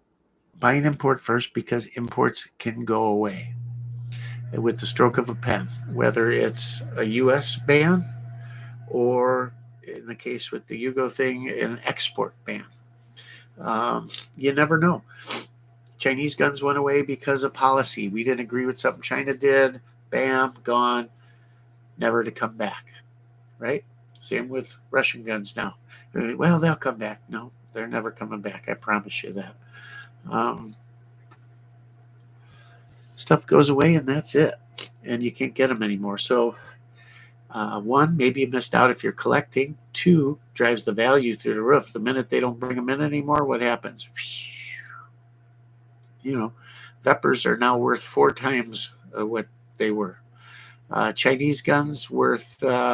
an import first because imports can go away with the stroke of a pen, whether it's a U.S. ban or in the case with the Yugo thing, an export ban. You never know. Chinese guns went away because of policy. We didn't agree with something China did. Bam, gone, never to come back, right? Same with Russian guns now. Well, they'll come back. No, they're never coming back. I promise you that. Stuff goes away and that's it. And you can't get them anymore. So, one, maybe you missed out if you're collecting. Two, drives the value through the roof. The minute they don't bring them in anymore, what happens? You know, Vepers are now worth 4 times what they were. Chinese guns worth 10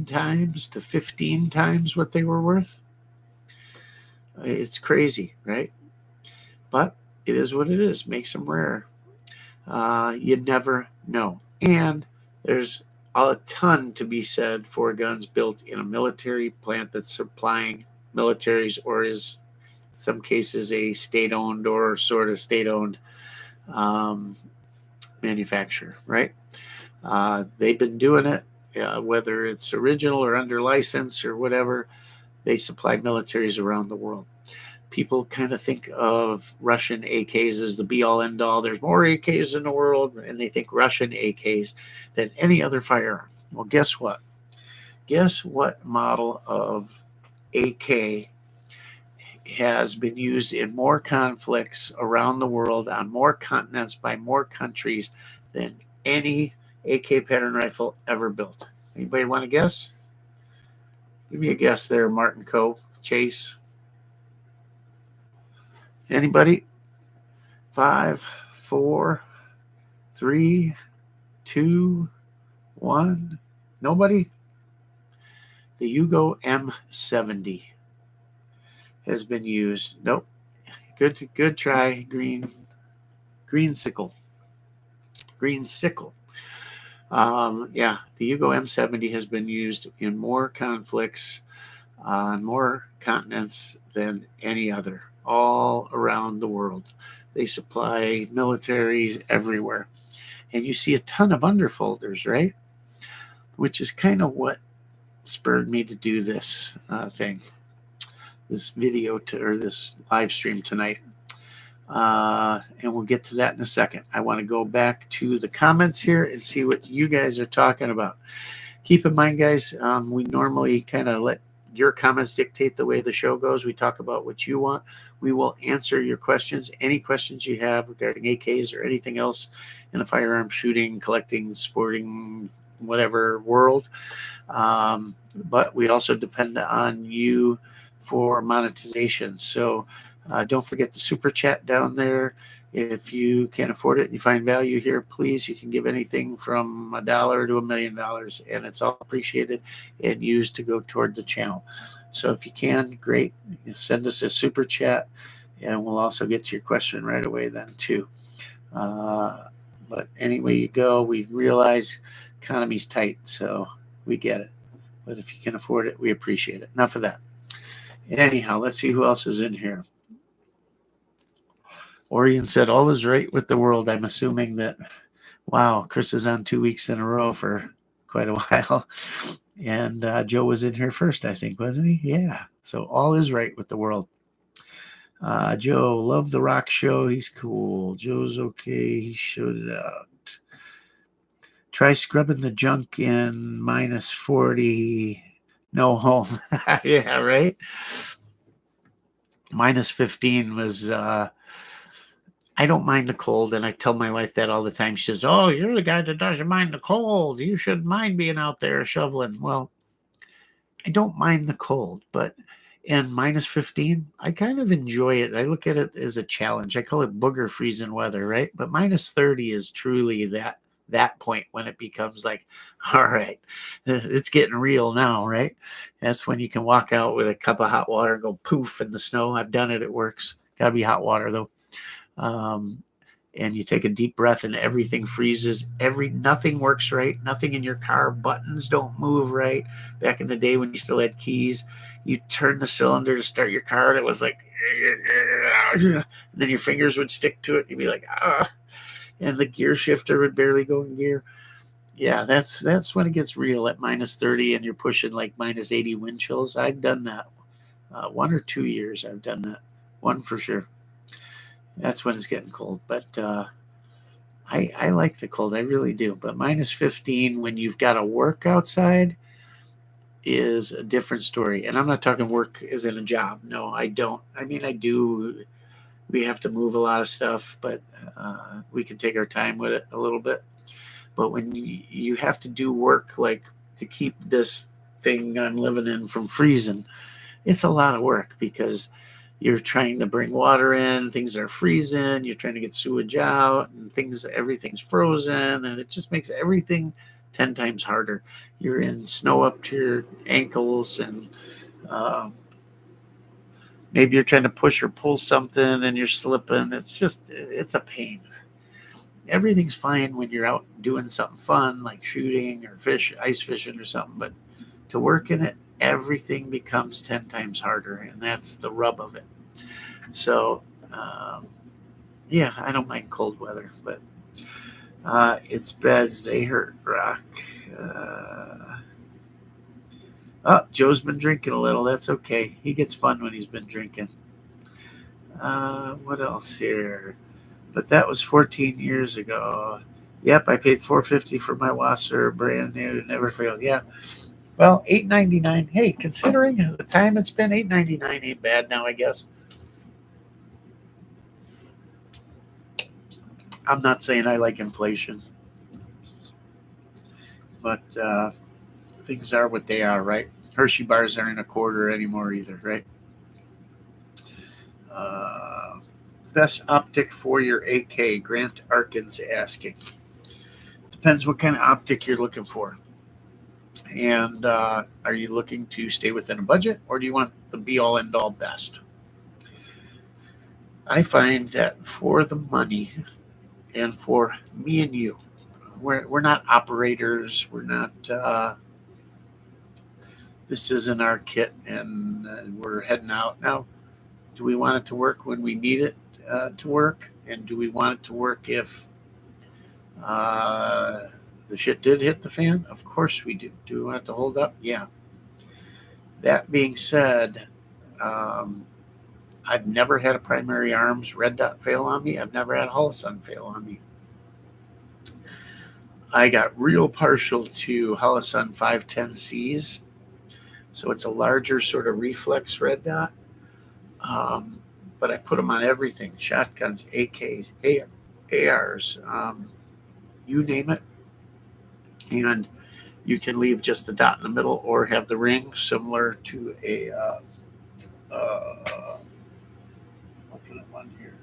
times to 15 times what they were worth. It's crazy, right? But it is what it is. Makes them rare. You never know. And there's a ton to be said for guns built in a military plant that's supplying militaries, or is in some cases a state-owned or sort of state-owned manufacturer, right? They've been doing it, whether it's original or under license or whatever. They supply militaries around the world. People kind of think of Russian AKs as the be-all, end-all. There's more AKs in the world, and they think Russian AKs than any other firearm. Well, guess what? Guess what model of AK has been used in more conflicts around the world, on more continents, by more countries than any AK pattern rifle ever built? Anybody want to guess? Give me a guess there, Martin Coe, Chase. Anybody? 5, 4, 3, 2, 1. Nobody? The Yugo M70 has been used. Nope. Good try. Green sickle. Green sickle. Yeah, the Yugo M70 has been used in more conflicts on more continents than any other, all around the world. They supply militaries everywhere. And you see a ton of underfolders, right? Which is kind of what spurred me to do this this video or this live stream tonight. And we'll get to that in a second. I want to go back to the comments here and see what you guys are talking about. Keep in mind, guys, we normally kind of let your comments dictate the way the show goes. We talk about what you want. We will answer your questions, any questions you have regarding AKs or anything else in a firearm shooting, collecting, sporting, whatever world. But we also depend on you for monetization. So don't forget the super chat down there. If you can't afford it and you find value here, please, you can give anything from $1 to $1 million, and it's all appreciated and used to go toward the channel. So if you can, great. Send us a super chat, and we'll also get to your question right away then too. But anyway you go, we realize economy's tight, so we get it. But if you can afford it, we appreciate it. Enough of that. Anyhow, let's see who else is in here. Orion said, all is right with the world. I'm assuming that, wow, Chris is on 2 weeks in a row for quite a while. And Joe was in here first, I think, wasn't he? Yeah. So all is right with the world. Joe, love the rock show. He's cool. Joe's okay. He showed it out. Try scrubbing the junk in -40. No home. Yeah, right? -15 was... I don't mind the cold, and I tell my wife that all the time. She says, oh, you're the guy that doesn't mind the cold. You shouldn't mind being out there shoveling. Well, I don't mind the cold, but in -15, I kind of enjoy it. I look at it as a challenge. I call it booger freezing weather, right? But -30 is truly that point when it becomes like, all right, it's getting real now, right? That's when you can walk out with a cup of hot water and go poof in the snow. I've done it. It works. Got to be hot water, though. And you take a deep breath and everything freezes. Nothing works right. Nothing in your car. Buttons don't move right. Back in the day when you still had keys, you turn the cylinder to start your car and it was like, and then your fingers would stick to it. You'd be like, ah, and the gear shifter would barely go in gear. Yeah, that's when it gets real at minus 30 and you're pushing like minus 80 wind chills. I've done that 1 or 2 years. I've done that one for sure. That's when it's getting cold. But I like the cold. I really do. But minus 15 when you've got to work outside is a different story. And I'm not talking work as in a job. No, I don't. I mean, I do. We have to move a lot of stuff, but we can take our time with it a little bit. But when you have to do work like to keep this thing I'm living in from freezing, it's a lot of work because you're trying to bring water in, things are freezing, you're trying to get sewage out, and everything's frozen, and it just makes everything 10 times harder. You're in snow up to your ankles, and maybe you're trying to push or pull something and you're slipping. It's a pain. Everything's fine when you're out doing something fun like shooting or ice fishing or something, but to work in it, everything becomes 10 times harder, and that's the rub of it. So yeah, I don't mind cold weather, but it's beds, they hurt, Rock. Oh, Joe's been drinking a little. That's okay. He gets fun when he's been drinking. What else here? But that was 14 years ago. Yep, I paid $450 for my washer, brand new, never failed. Yeah. Well, $8.99. Hey, considering the time it's been, $8.99 ain't bad now, I guess. I'm not saying I like inflation, but things are what they are, right? Hershey bars aren't a quarter anymore either, right? Uh, Best optic for your AK, Grant Arkin's asking. Depends what kind of optic you're looking for. And are you looking to stay within a budget, or do you want the be all end all best? I find that for the money and for me and you, we're not operators. We're not. This isn't our kit, and we're heading out now. Do we want it to work when we need it to work, and do we want it to work if uh, the shit did hit the fan? Of course we do. Do we want it to hold up? Yeah. That being said, um, I've never had a primary arms red dot fail on me. I've never had a Holosun fail on me. I got real partial to Holosun 510Cs. So it's a larger sort of reflex red dot. But I put them on everything: shotguns, AKs, ARs, you name it. And you can leave just the dot in the middle or have the ring similar to a. What can I run here?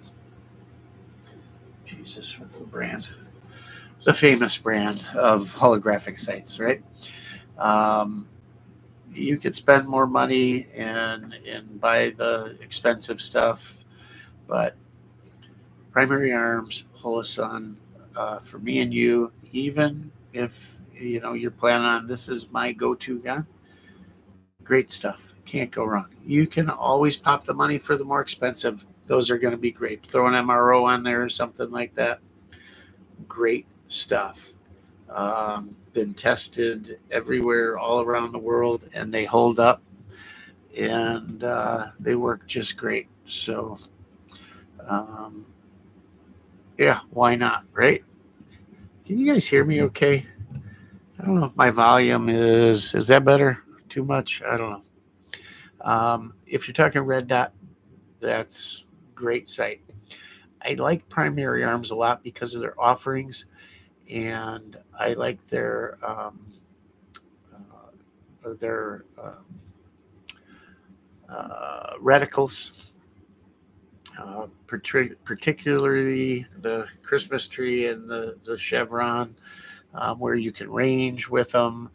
Jesus, what's the brand? The famous brand of holographic sights, right? Um, you could spend more money and buy the expensive stuff, but primary arms, Holosun, for me and you, even if you're planning on this is my go-to gun, great stuff. Can't go wrong. You can always pop the money for the more expensive. Those are going to be great. Throw an MRO on there or something like that. Great stuff. Been tested everywhere, all around the world, and they hold up, and they work just great. So, yeah, why not, right? Can you guys hear me okay? I don't know if my volume is that better? Too much? I don't know. If you're talking red dot, that's great sight. I like primary arms a lot because of their offerings, and I like their reticles, particularly the Christmas tree and the chevron, where you can range with them.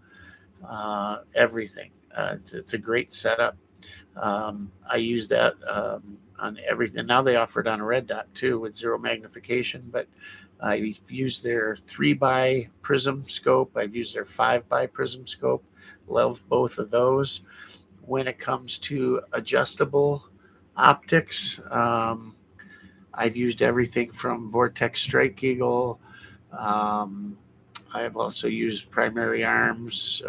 Everything. It's a great setup. I use that on everything. Now they offer it on a red dot too with zero magnification, but I've used their 3x prism scope. I've used their 5x prism scope. Love both of those. When it comes to adjustable optics, I've used everything from Vortex Strike Eagle. I've also used Primary Arms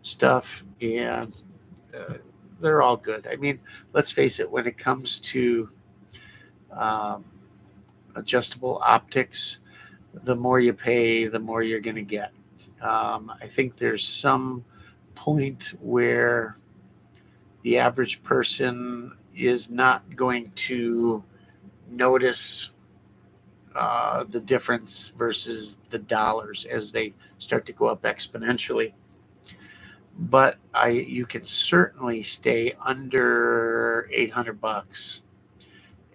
stuff, and they're all good. I mean, let's face it, when it comes to um, adjustable optics, the more you pay, the more you're going to get. I think there's some point where the average person is not going to notice the difference versus the dollars as they start to go up exponentially. But you can certainly stay under $800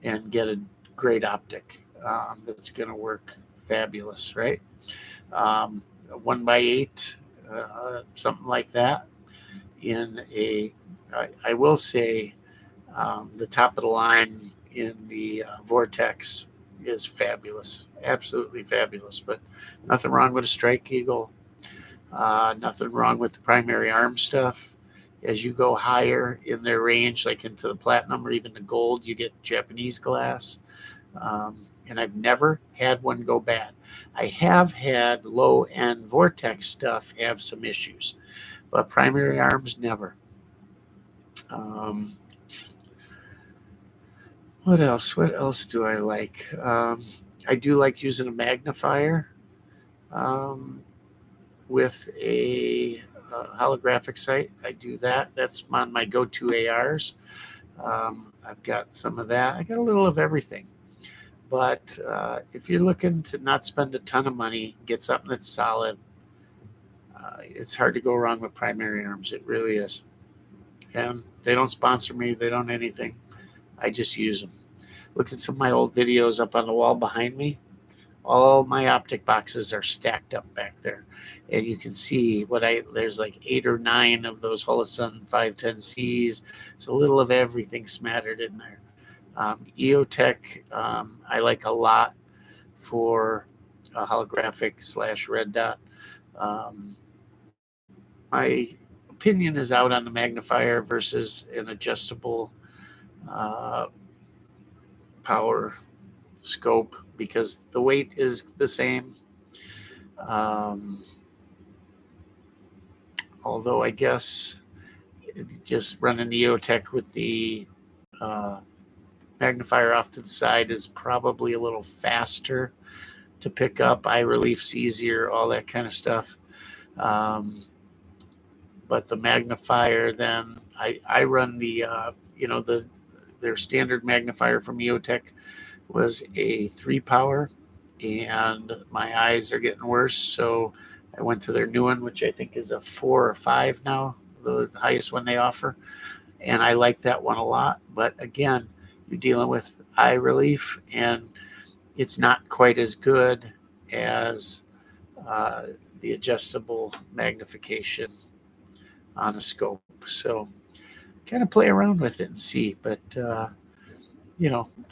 and get a great optic that's going to work fabulous, right? 1x8, something like that. I will say, the top of the line in the Vortex is fabulous, absolutely fabulous. But nothing wrong with a Strike Eagle. Nothing wrong with the Primary Arm stuff. As you go higher in their range, like into the platinum or even the gold, you get Japanese glass. And I've never had one go bad. I have had low-end Vortex stuff have some issues, but Primary Arms never. What else? What else do I like? I do like using a magnifier with a holographic sight. I do that. That's on my go-to ARs. I've got some of that. I got a little of everything. But if you're looking to not spend a ton of money, get something that's solid, it's hard to go wrong with Primary Arms. It really is. And they don't sponsor me. They don't anything. I just use them. Look at some of my old videos up on the wall behind me. All my optic boxes are stacked up back there. And you can see there's like 8 or 9 of those Holosun 510Cs. It's a little of everything smattered in there. EOTech, I like a lot for holographic / red dot. My opinion is out on the magnifier versus an adjustable power scope because the weight is the same. Although I guess just running the EOTech with the magnifier off to the side is probably a little faster to pick up. Eye relief's easier, all that kind of stuff. But the magnifier, then I run their standard magnifier from EOTech was a 3 power, and my eyes are getting worse, so I went to their new one, which I think is a 4 or 5 now, the highest one they offer, and I like that one a lot. But again, you're dealing with eye relief, and it's not quite as good as the adjustable magnification on a scope. So kind of play around with it and see. But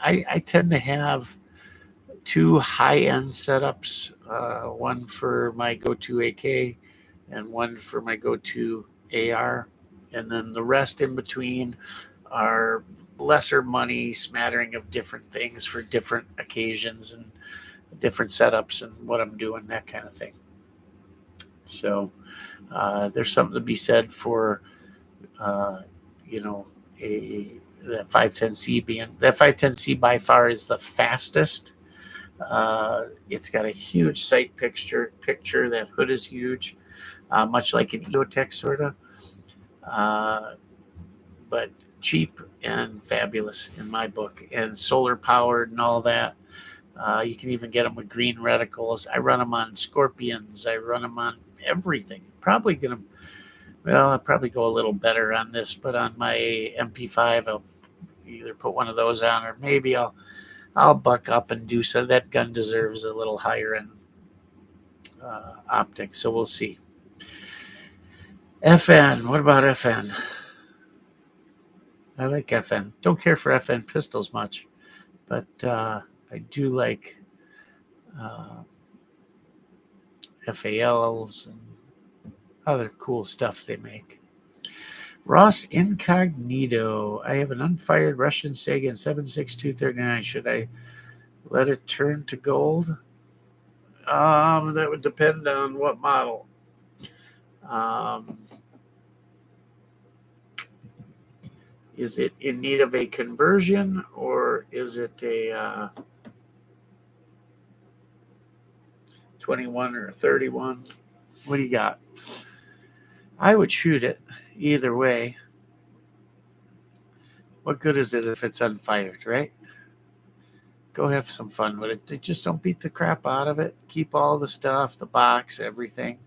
I tend to have 2 high-end setups, one for my go-to AK and one for my go-to AR, and then the rest in between are lesser money smattering of different things for different occasions and different setups and what I'm doing, that kind of thing. So there's something to be said for that 510C being that 510C by far is the fastest. It's got a huge sight picture. That hood is huge, much like an EOTech sort of, but cheap and fabulous in my book, and solar powered and all that. You can even get them with green reticles. I run them on Scorpions. I run them on everything. I'll probably go a little better on this, but on my MP5, I'll either put one of those on, or maybe I'll buck up and do so. That gun deserves a little higher end optic, so we'll see. FN. What about FN? I like FN. Don't care for FN pistols much, but I do like FALs and other cool stuff they make. Ross Incognito. I have an unfired Russian Sagan 7.62 39. Should I let it turn to gold? That would depend on what model. Is it in need of a conversion, or is it a 21 or a 31? What do you got? I would shoot it either way. What good is it if it's unfired, right? Go have some fun with it. Just don't beat the crap out of it. Keep all the stuff, the box, everything.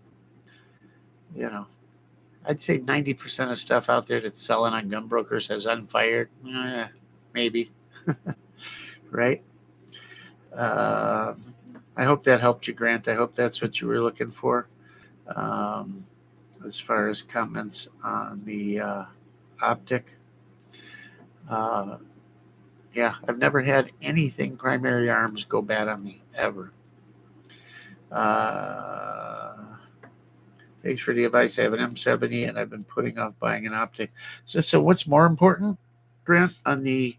You know, I'd say 90% of stuff out there that's selling on gun brokers has unfired. Maybe. Right? I hope that helped you, Grant. I hope that's what you were looking for. As far as comments on the optic. Yeah, I've never had anything primary arms go bad on me, ever. Thanks for the advice. I have an M70 and I've been putting off buying an optic. So what's more important, Grant, on the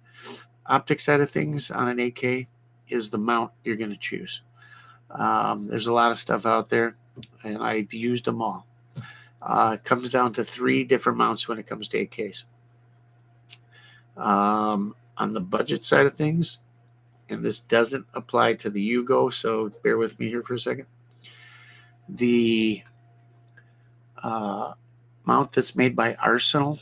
optic side of things on an AK is the mount you're going to choose. There's a lot of stuff out there, and I've used them all. It comes down to 3 different mounts when it comes to AKs. On the budget side of things, and this doesn't apply to the Yugo, so bear with me here for a second. The mount that's made by Arsenal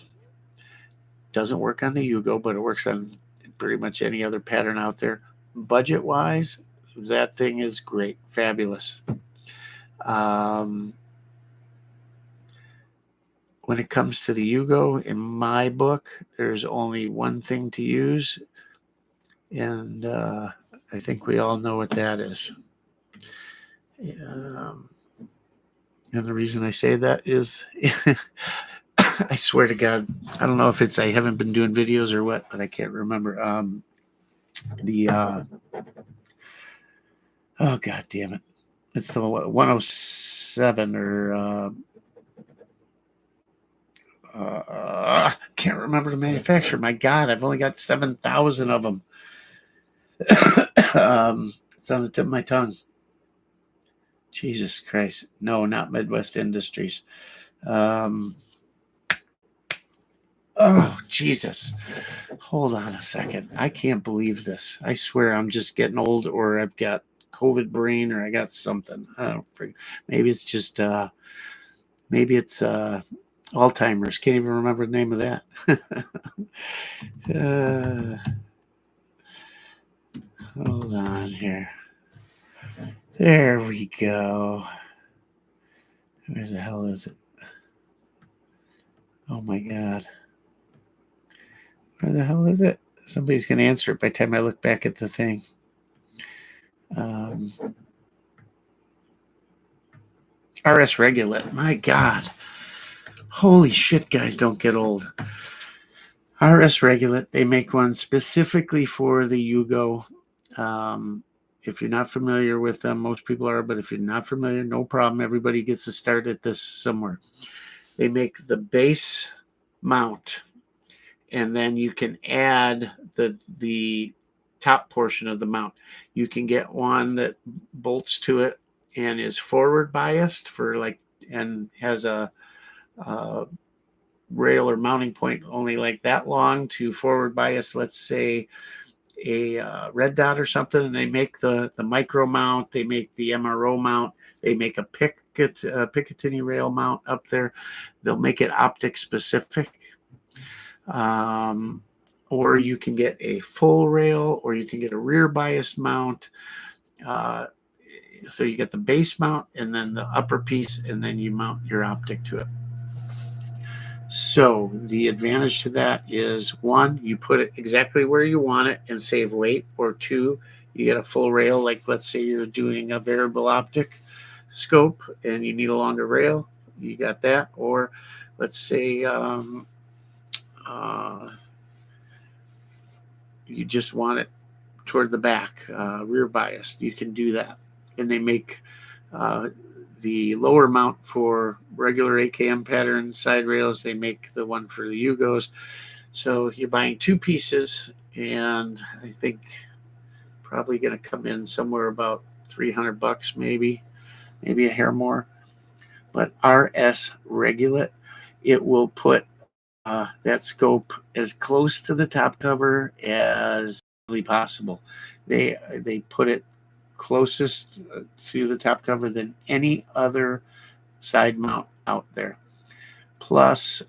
doesn't work on the Yugo, but it works on pretty much any other pattern out there. Budget-wise, that thing is great, fabulous. When it comes to the Yugo, in my book, there's only one thing to use, and I think we all know what that is. And the reason I say that is, I swear to God, I don't know if it's I haven't been doing videos or what, but I can't remember. Oh, God damn it. It's the 107 or... can't remember the manufacturer. My God, I've only got 7,000 of them. It's on the tip of my tongue. Jesus Christ. No, not Midwest Industries. Oh, Jesus. Hold on a second. I can't believe this. I swear I'm just getting old, or I've got COVID brain, or I got something. I don't freak. Maybe it's just, maybe it's Alzheimer's. Can't even remember the name of that. Hold on here. There we go. Where the hell is it? Oh my God. Where the hell is it? Somebody's going to answer it by the time I look back at the thing. RS Regulate. My God. Holy shit, guys, don't get old. RS Regulate. They make one specifically for the Yugo. If you're not familiar with them, most people are, but if you're not familiar, no problem. Everybody gets to start at this somewhere. They make the base mount, and then you can add the top portion of the mount. You can get one that bolts to it and is forward biased and has a rail or mounting point only like that long to forward bias, let's say a red dot or something, and they make the micro mount, they make the MRO mount, they make a Picatinny rail mount up there. They'll make it optic specific. Or you can get a full rail, or you can get a rear biased mount. So you get the base mount and then the upper piece, and then you mount your optic to it. So the advantage to that is, 1, you put it exactly where you want it and save weight, or 2, you get a full rail. Like, let's say you're doing a variable optic scope and you need a longer rail, you got that. Or let's say you just want it toward the back, rear biased, you can do that. And they make the lower mount for regular AKM pattern side rails. They make the one for the Yugos. So you're buying 2 pieces, and I think Probably going to come in somewhere about $300, maybe a hair more. But RS Regulate, it will put that scope as close to the top cover as really possible. They put it closest to the top cover than any other side mount out there. Plus,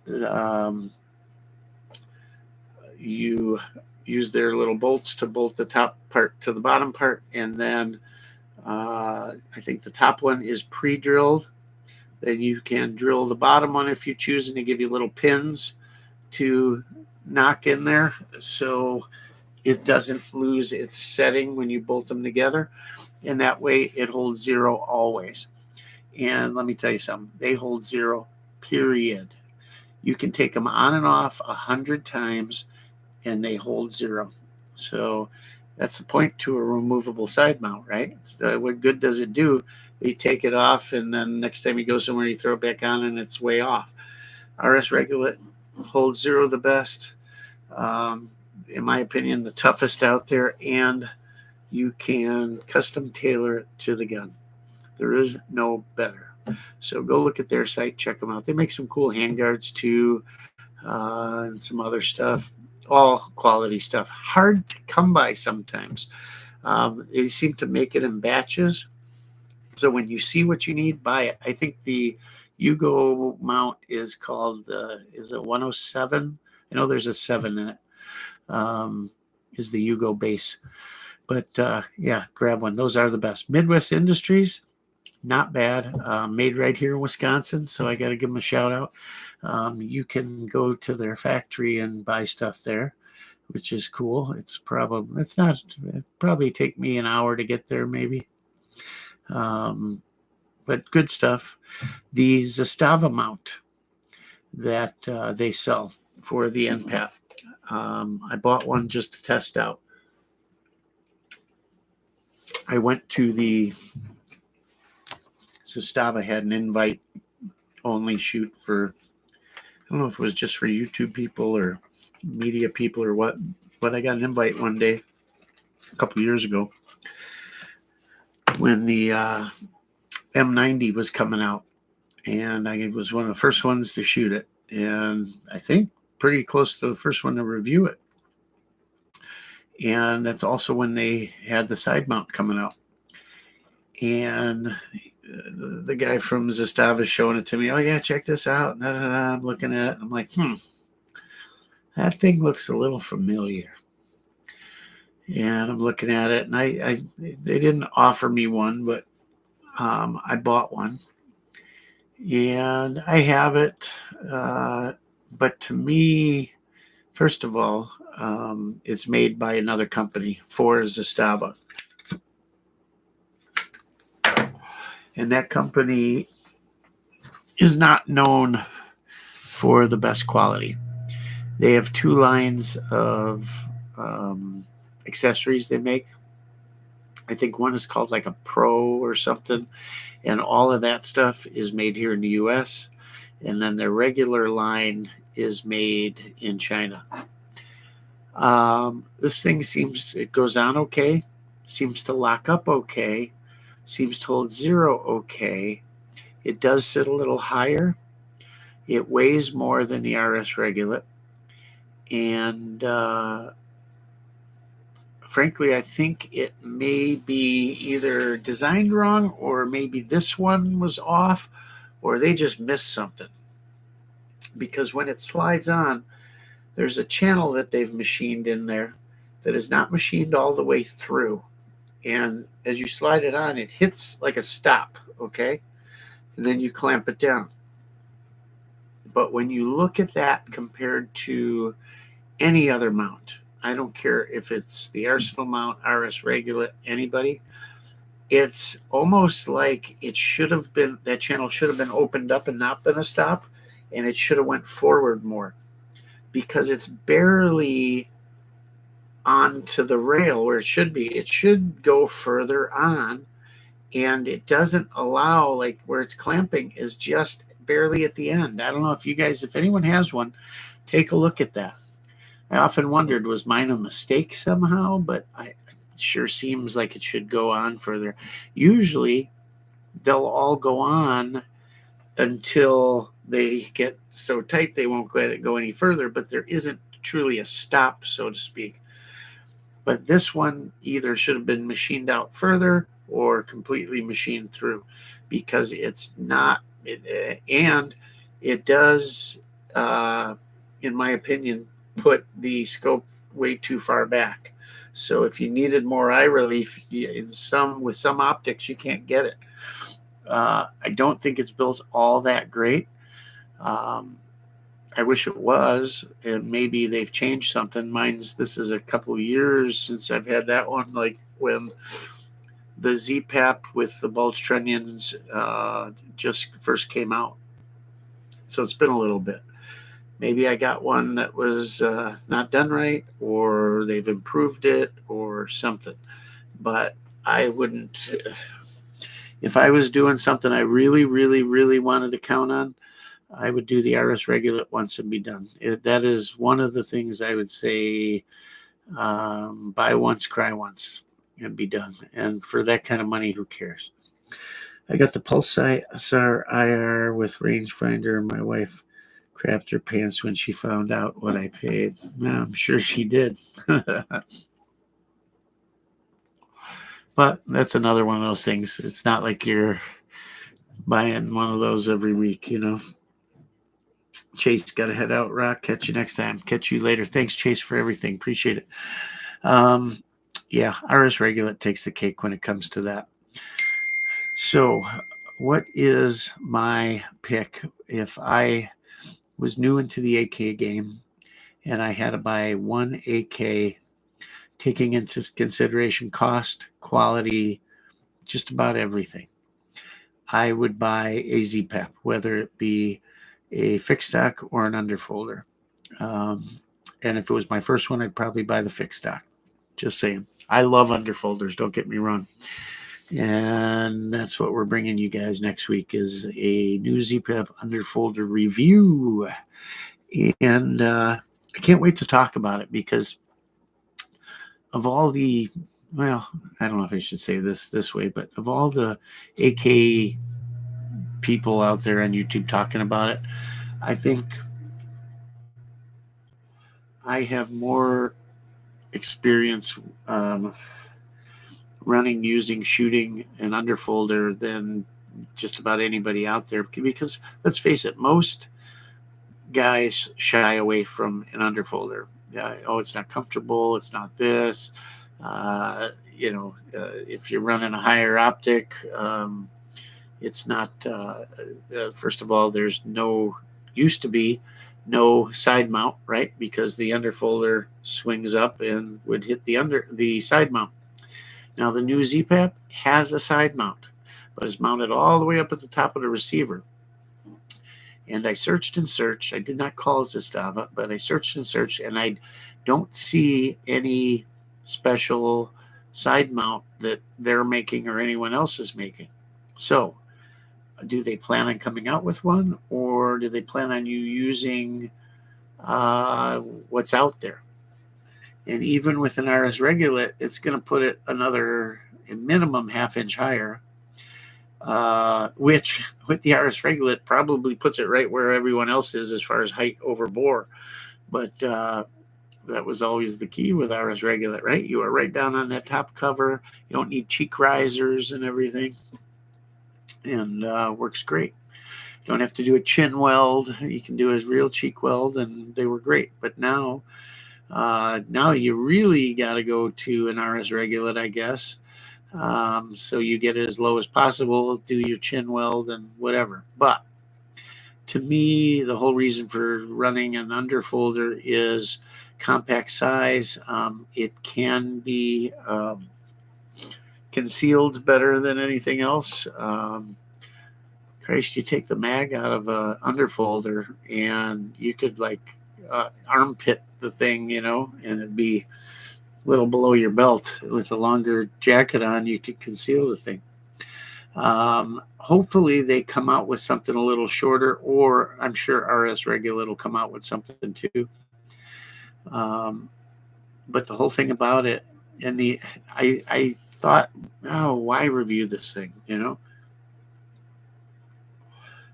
you use their little bolts to bolt the top part to the bottom part, and then I think the top one is pre-drilled. Then you can drill the bottom one if you choose, and they give you little pins to knock in there so it doesn't lose its setting when you bolt them together, and that way it holds 0 always. And let me tell you something, they hold 0, period. You can take them on and off 100 times and they hold 0. So that's the point to a removable side mount, right? So what good does it do? You take it off, and then next time you go somewhere, you throw it back on, and it's way off. RS Regulate holds 0 the best, in my opinion, the toughest out there, and you can custom tailor it to the gun. There is no better. So go look at their site, check them out. They make some cool handguards too, and some other stuff. All quality stuff. Hard to come by sometimes. They seem to make it in batches. So when you see what you need, buy it. I think the Hugo mount is called is it 107? I know there's a 7 in it. Is the Hugo base. But yeah, grab one. Those are the best. Midwest Industries, not bad. Made right here in Wisconsin, so I got to give them a shout out. You can go to their factory and buy stuff there, which is cool. It'd probably take me an hour to get there, maybe. But good stuff. The Zastava mount that they sell for the NPAT. I bought one just to test out. I went to the Zastava had an invite only shoot for, I don't know if it was just for YouTube people or media people or what, but I got an invite one day a couple years ago when the M90 was coming out, and I was one of the first ones to shoot it, and I think pretty close to the first one to review it. And that's also when they had the side mount coming out, and the guy from Zastava showing it to me. Oh yeah, check this out. I'm looking at it. I'm like, that thing looks a little familiar. And I'm looking at it, and they didn't offer me one, but I bought one, and I have it. But to me, first of all, it's made by another company for Zastava. And that company is not known for the best quality. They have 2 lines of accessories they make. I think one is called like a Pro or something. And all of that stuff is made here in the U.S. And then their regular line is made in China. This thing it goes on okay. Seems to lock up okay. Seems to hold 0 okay. It does sit a little higher. It weighs more than the RS Regulate. And frankly, I think it may be either designed wrong, or maybe this one was off, or they just missed something. Because when it slides on, there's a channel that they've machined in there that is not machined all the way through. And as you slide it on, it hits like a stop, okay? And then you clamp it down. But when you look at that compared to any other mount, I don't care if it's the Arsenal mount, RS Regulate, anybody, it's almost like it should have been, that channel should have been opened up and not been a stop, and it should have went forward more, because it's barely onto the rail where it should be. It should go further on, and it doesn't allow, like where it's clamping is just barely at the end. I don't know if you guys, if anyone has one, take a look at that. I often wondered, was mine a mistake somehow? But I sure seems like it should go on further. Usually they'll all go on until they get so tight they won't go any further, but there isn't truly a stop, so to speak. But this one either should have been machined out further or completely machined through, because it's not, and it does, in my opinion, put the scope way too far back. So if you needed more eye relief with some optics, you can't get it. I don't think it's built all that great. I wish it was, and maybe they've changed something. This is a couple of years since I've had that one, like when the Z-Pap with the bulge trunnions just first came out. So it's been a little bit. Maybe I got one that was not done right, or they've improved it or something. But I wouldn't, if I was doing something I really, really, really wanted to count on, I would do the RS Regulate once and be done. That is one of the things I would say, buy once, cry once, and be done. And for that kind of money, who cares? I got the Pulsar IR with rangefinder. My wife crapped her pants when she found out what I paid. No, I'm sure she did. But that's another one of those things. It's not like you're buying one of those every week, you know. Chase, got to head out. Rock, catch you next time. Catch you later. Thanks, Chase, for everything. Appreciate it. Yeah, RS Regulate takes the cake when it comes to that. So what is my pick if I was new into the AK game and I had to buy one AK, taking into consideration cost, quality, just about everything? I would buy a Z-Pap, whether it be a fixed stock or an underfolder. And if it was my first one, I'd probably buy the fixed stock. Just saying. I love underfolders, don't get me wrong. And that's what we're bringing you guys next week, is a new Z-Pap underfolder review. And I can't wait to talk about it, because of all the, well, I don't know if I should say this way, but of all the AK people out there on YouTube talking about it, I think I have more experience running, using, shooting an underfolder than just about anybody out there, because let's face it, most guys shy away from an underfolder. Oh, it's not comfortable, it's not this. If you're running a higher optic, it's not, first of all, there's used to be no side mount, right? Because the underfolder swings up and would hit the side mount. Now the new Z-Pap has a side mount, but it's mounted all the way up at the top of the receiver. And I searched and searched. I did not call Zastava, but I searched and searched, and I don't see any special side mount that they're making or anyone else is making. So do they plan on coming out with one, or do they plan on you using what's out there? And even with an RS Regulate, it's going to put it another minimum half-inch higher, which with the RS Regulate probably puts it right where everyone else is as far as height over bore. But that was always the key with RS Regulate, right? You are right down on that top cover. You don't need cheek risers and everything. And works great. You don't have to do a chin weld. You can do a real cheek weld, and they were great. But now you really got to go to an RS Regulate, I guess. So you get it as low as possible, do your chin weld and whatever. But to me, the whole reason for running an underfolder is compact size. It can be concealed better than anything else. Christ, you take the mag out of a underfolder and you could armpit the thing, and it'd be a little below your belt. With a longer jacket on, you could conceal the thing. Hopefully they come out with something a little shorter, or I'm sure RS Regulate will come out with something too. But the whole thing about it And I thought, oh, why review this thing?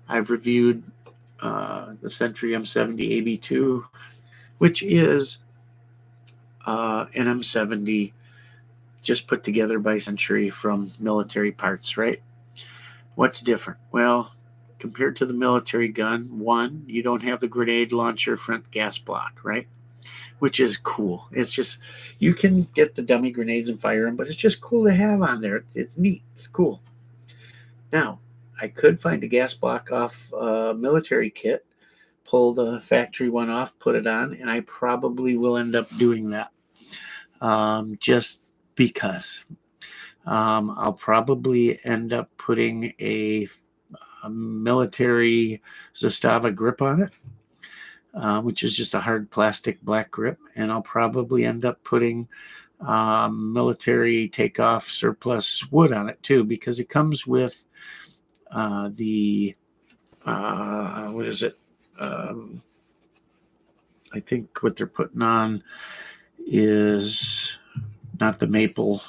I've reviewed the Century M70 AB2, which is an M70 just put together by Century from military parts, right? What's different? Well, compared to the military gun, one, you don't have the grenade launcher front gas block, right? Which is cool. It's just, you can get the dummy grenades and fire them, but it's just cool to have on there. It's neat. It's cool. Now, I could find a gas block off a military kit, pull the factory one off, put it on, and I probably will end up doing that. Just because. I'll probably end up putting a military Zastava grip on it, which is just a hard plastic black grip, and I'll probably end up putting military takeoff surplus wood on it too, because it comes with the what is it? I think what they're putting on is not the maple,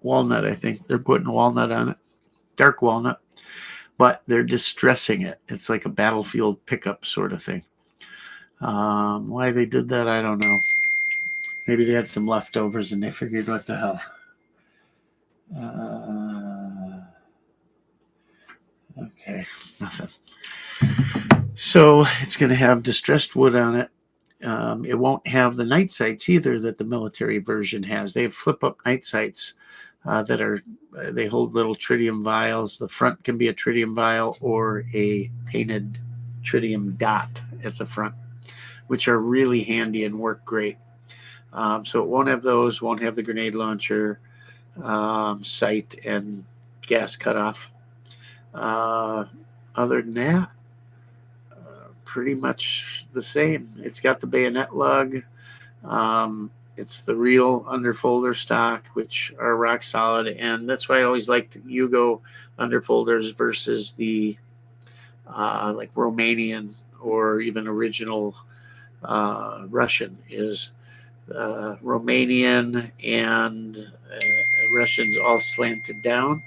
walnut. I think they're putting walnut on it, dark walnut, but they're distressing it. It's like a battlefield pickup sort of thing. Why they did that, I don't know. Maybe they had some leftovers and they figured, what the hell. Okay, nothing. So it's going to have distressed wood on it. It won't have the night sights either that the military version has. They have flip-up night sights that are, they hold little tritium vials. The front can be a tritium vial or a painted tritium dot at the front, which are really handy and work great. So it won't have those, won't have the grenade launcher, sight, and gas cutoff. Other than that, pretty much the same. It's got the bayonet lug. It's the real underfolder stock, which are rock solid, and that's why I always liked Yugo underfolders versus the like Romanian or even original Russian. Is Romanian and Russians all slanted down,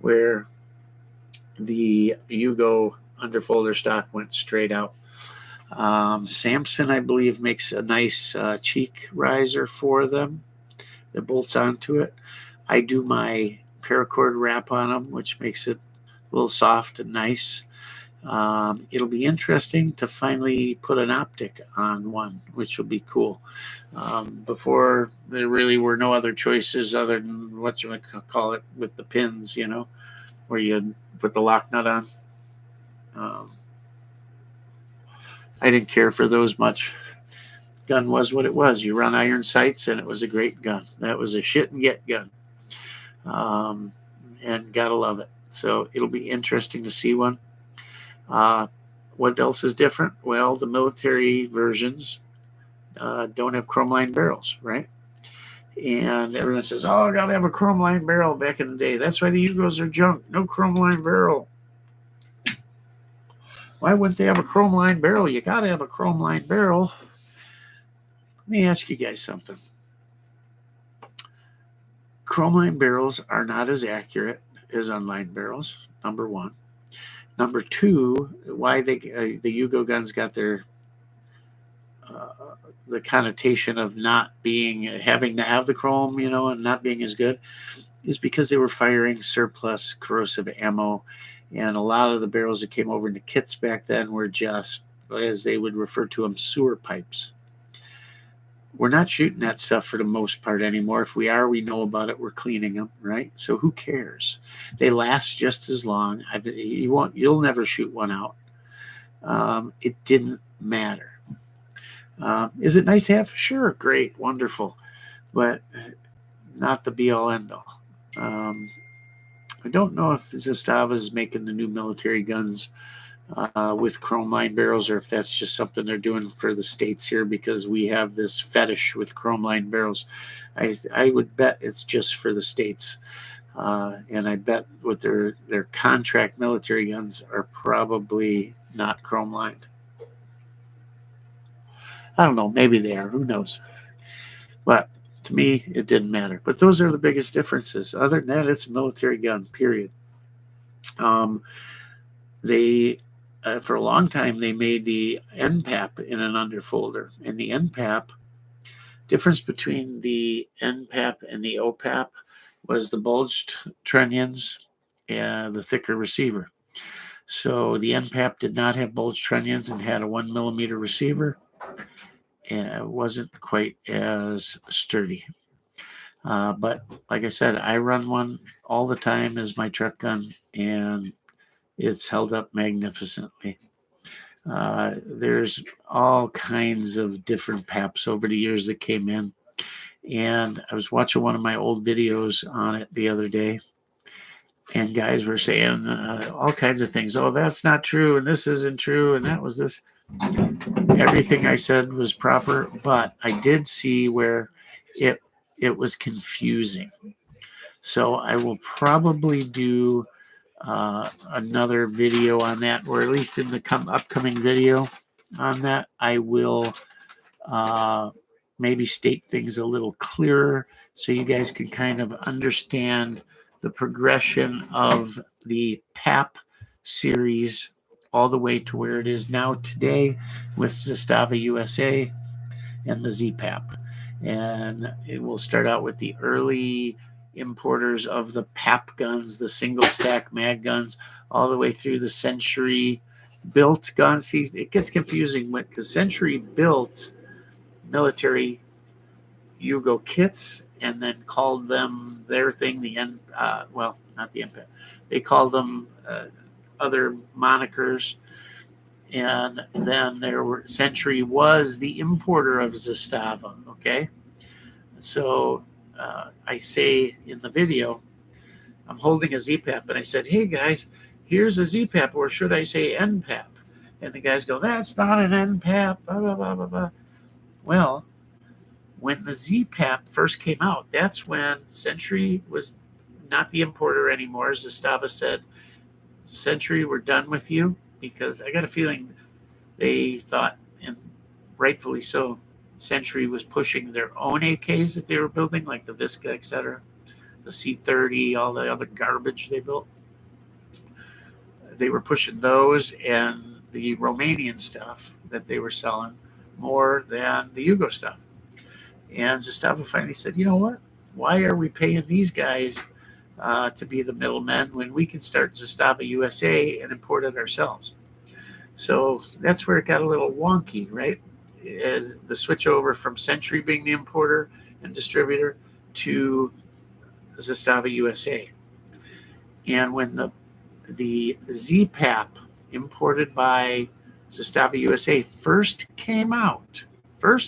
where the Yugo underfolder stock went straight out. Samson, I believe, makes a nice cheek riser for them that bolts onto it. I do my paracord wrap on them, which makes it a little soft and nice. It'll be interesting to finally put an optic on one, which will be cool. Before, there really were no other choices other than what you might call it with the pins, where you put the lock nut on. I didn't care for those much. Gun was what it was. You run iron sights, and it was a great gun. That was a shit and get gun. And gotta love it. So it'll be interesting to see one. What else is different? Well, the military versions don't have chrome line barrels, right? And everyone says, oh, I gotta have a chrome line barrel back in the day. That's why the Yugos are junk. No chrome line barrel. Why wouldn't they have a chrome line barrel? You gotta have a chrome line barrel. Let me ask you guys something. Chrome line barrels are not as accurate as unlined barrels, number one. Number two, why the Yugo guns got their the connotation of not being, having to have the chrome, and not being as good, is because they were firing surplus corrosive ammo, and a lot of the barrels that came over into kits back then were just, as they would refer to them, sewer pipes. We're not shooting that stuff for the most part anymore. If we are, we know about it. We're cleaning them, right? So who cares? They last just as long. You'll never shoot one out. It didn't matter. Is it nice to have? Sure, great, wonderful, but not the be-all, end-all. I don't know if Zastava is making the new military guns with chrome line barrels, or if that's just something they're doing for the States here because we have this fetish with chrome line barrels. I would bet it's just for the States. And I bet with their contract military guns are probably not chrome lined. I don't know, maybe they are, who knows. But to me, it didn't matter. But those are the biggest differences. Other than that, it's a military gun, period. They for a long time they made the NPAP in an underfolder, and the NPAP difference between the NPAP and the OPAP was the bulged trunnions and the thicker receiver. So the NPAP did not have bulged trunnions and had a 1 millimeter receiver, and it wasn't quite as sturdy. But like I said, I run one all the time as my truck gun, and it's held up magnificently. There's all kinds of different PAPs over the years that came in. And I was watching one of my old videos on it the other day, and guys were saying all kinds of things. Oh, that's not true, and this isn't true, and that was this. Everything I said was proper, but I did see where it was confusing. So I will probably do another video on that, or at least in the upcoming video on that, I will maybe state things a little clearer so you guys can kind of understand the progression of the PAP series all the way to where it is now today with Zastava USA and the ZPAP. And it will start out with the early importers of the PAP guns, the single stack mag guns, all the way through the Century built guns. See, it gets confusing because Century built military Yugo kits and then called them their thing, well, not the NPAP. They called them other monikers. And then Century was the importer of Zastava, okay? So I say in the video, I'm holding a ZPAP, and I said, hey guys, here's a ZPAP, or should I say NPAP? And the guys go, that's not an NPAP, blah, blah, blah, blah, blah. Well, when the ZPAP first came out, that's when Century was not the importer anymore. Zastava said, Century, we're done with you, because I got a feeling they thought, and rightfully so, Century was pushing their own AKs that they were building, like the Visca, etc., the C30, all the other garbage they built. They were pushing those and the Romanian stuff that they were selling more than the Yugo stuff. And Zastava finally said, you know what? Why are we paying these guys to be the middlemen when we can start Zastava USA and import it ourselves? So that's where it got a little wonky, right? As the switch over from Century being the importer and distributor to Zastava USA. And when the ZPAP imported by Zastava USA first came out, a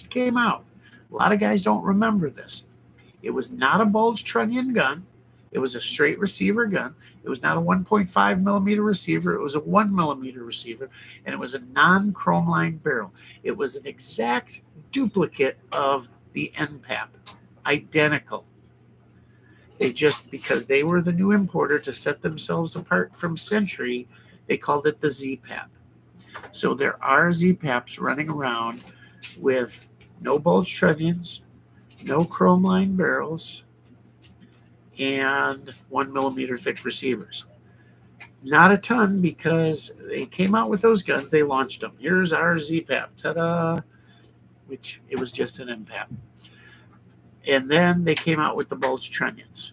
lot of guys don't remember this. It was not a bulge trunnion gun. It was a straight receiver gun. It was not a 1.5 millimeter receiver. It was a 1 millimeter receiver, and it was a non-chrome lined barrel. It was an exact duplicate of the NPAP, identical. They just, because they were the new importer to set themselves apart from Century, they called it the ZPAP. So there are ZPAPs running around with no bulge trunnions, no chrome lined barrels, and 1 millimeter thick receivers. Not a ton, because they came out with those guns. They launched them. Here's our ZPAP, ta-da, which it was just an NPAP. And then they came out with the bulge trunnions.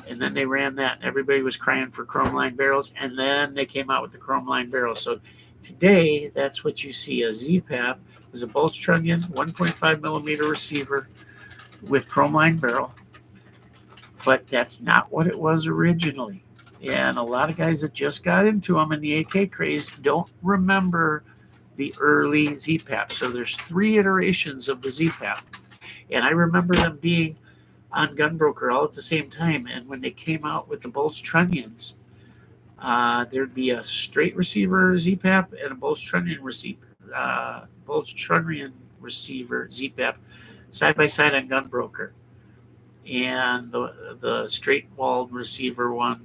And then they ran that. Everybody was crying for chrome lined barrels. And then they came out with the chrome lined barrels. So today, that's what you see. A ZPAP is a bulge trunnion, 1.5 millimeter receiver with chrome lined barrel. But that's not what it was originally. And a lot of guys that just got into them in the AK craze don't remember the early ZPAP. So there's 3 iterations of the ZPAP. And I remember them being on Gunbroker all at the same time. And when they came out with the bulge trunnions, there'd be a straight receiver ZPAP and a bulge trunnion receiver ZPAP side by side on Gunbroker. And the straight walled receiver one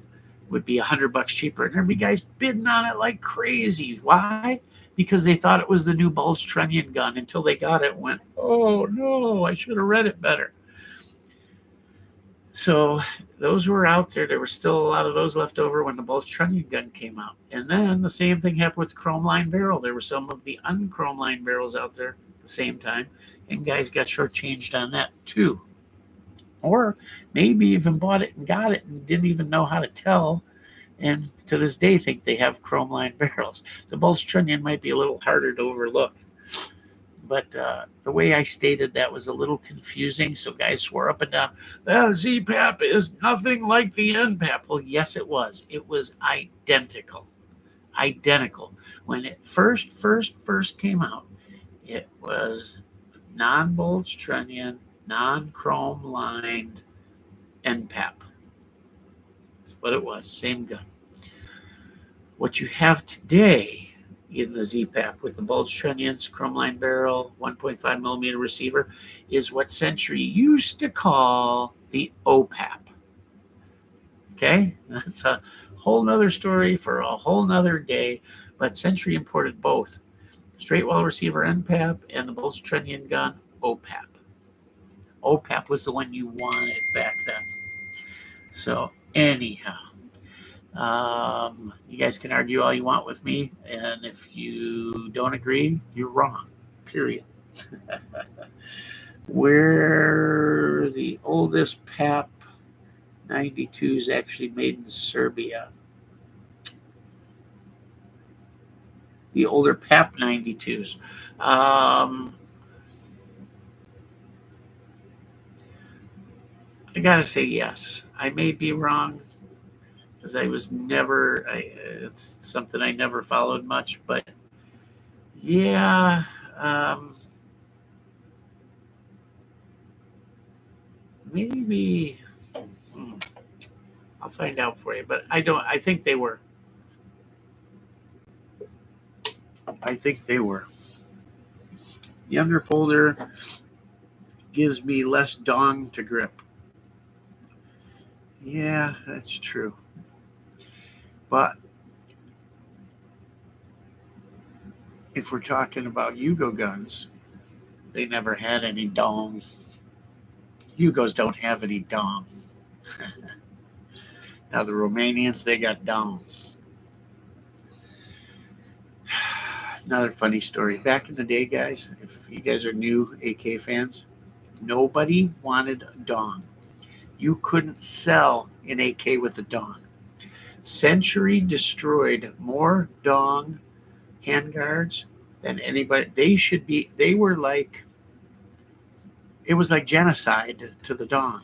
would be $100 cheaper. And there'd be guys bidding on it like crazy. Why? because they thought it was the new bulge trunnion gun until they got it and went, oh no, I should have read it better. So those were out there. There were still a lot of those left over when the bulge trunnion gun came out. And then the same thing happened with the chrome line barrel. There were some of the unchrome line barrels out there at the same time, and guys got shortchanged on that too. Or maybe even bought it and got it and didn't even know how to tell, and to this day think they have chrome line barrels. The bulge trunnion might be a little harder to overlook. But the way I stated that was a little confusing, so guys swore up and down, Z-PAP is nothing like the N-PAP. Well, yes, it was. It was identical. Identical. When it first came out, it was non-bulge trunnion, non-chrome lined N-PAP. That's what it was. Same gun. What you have today in the Z-PAP with the bulge trunnions, chrome line barrel, 1.5 millimeter receiver is what Century used to call the OPAP. Okay, that's a whole nother story for a whole nother day, but Century imported both straight well receiver N-PAP and the bulge trunnion gun OPAP. OPAP was the one you wanted back then. So anyhow, you guys can argue all you want with me, and if you don't agree, you're wrong, period. We're the oldest PAP 92s actually made in Serbia. The older PAP 92s. I gotta say yes. I may be wrong, because I was never, it's something I never followed much, but yeah, maybe, I'll find out for you, but I think they were. The underfolder gives me less dong to grip. Yeah, that's true. But if we're talking about Yugo guns, they never had any dong. Yugos don't have any dong. Now the Romanians, they got dong. Another funny story. Back in the day, guys, if you guys are new AK fans, nobody wanted a dong. You couldn't sell an AK with a dong. Century destroyed more dong handguards than anybody. They were like, it was like genocide to the dong,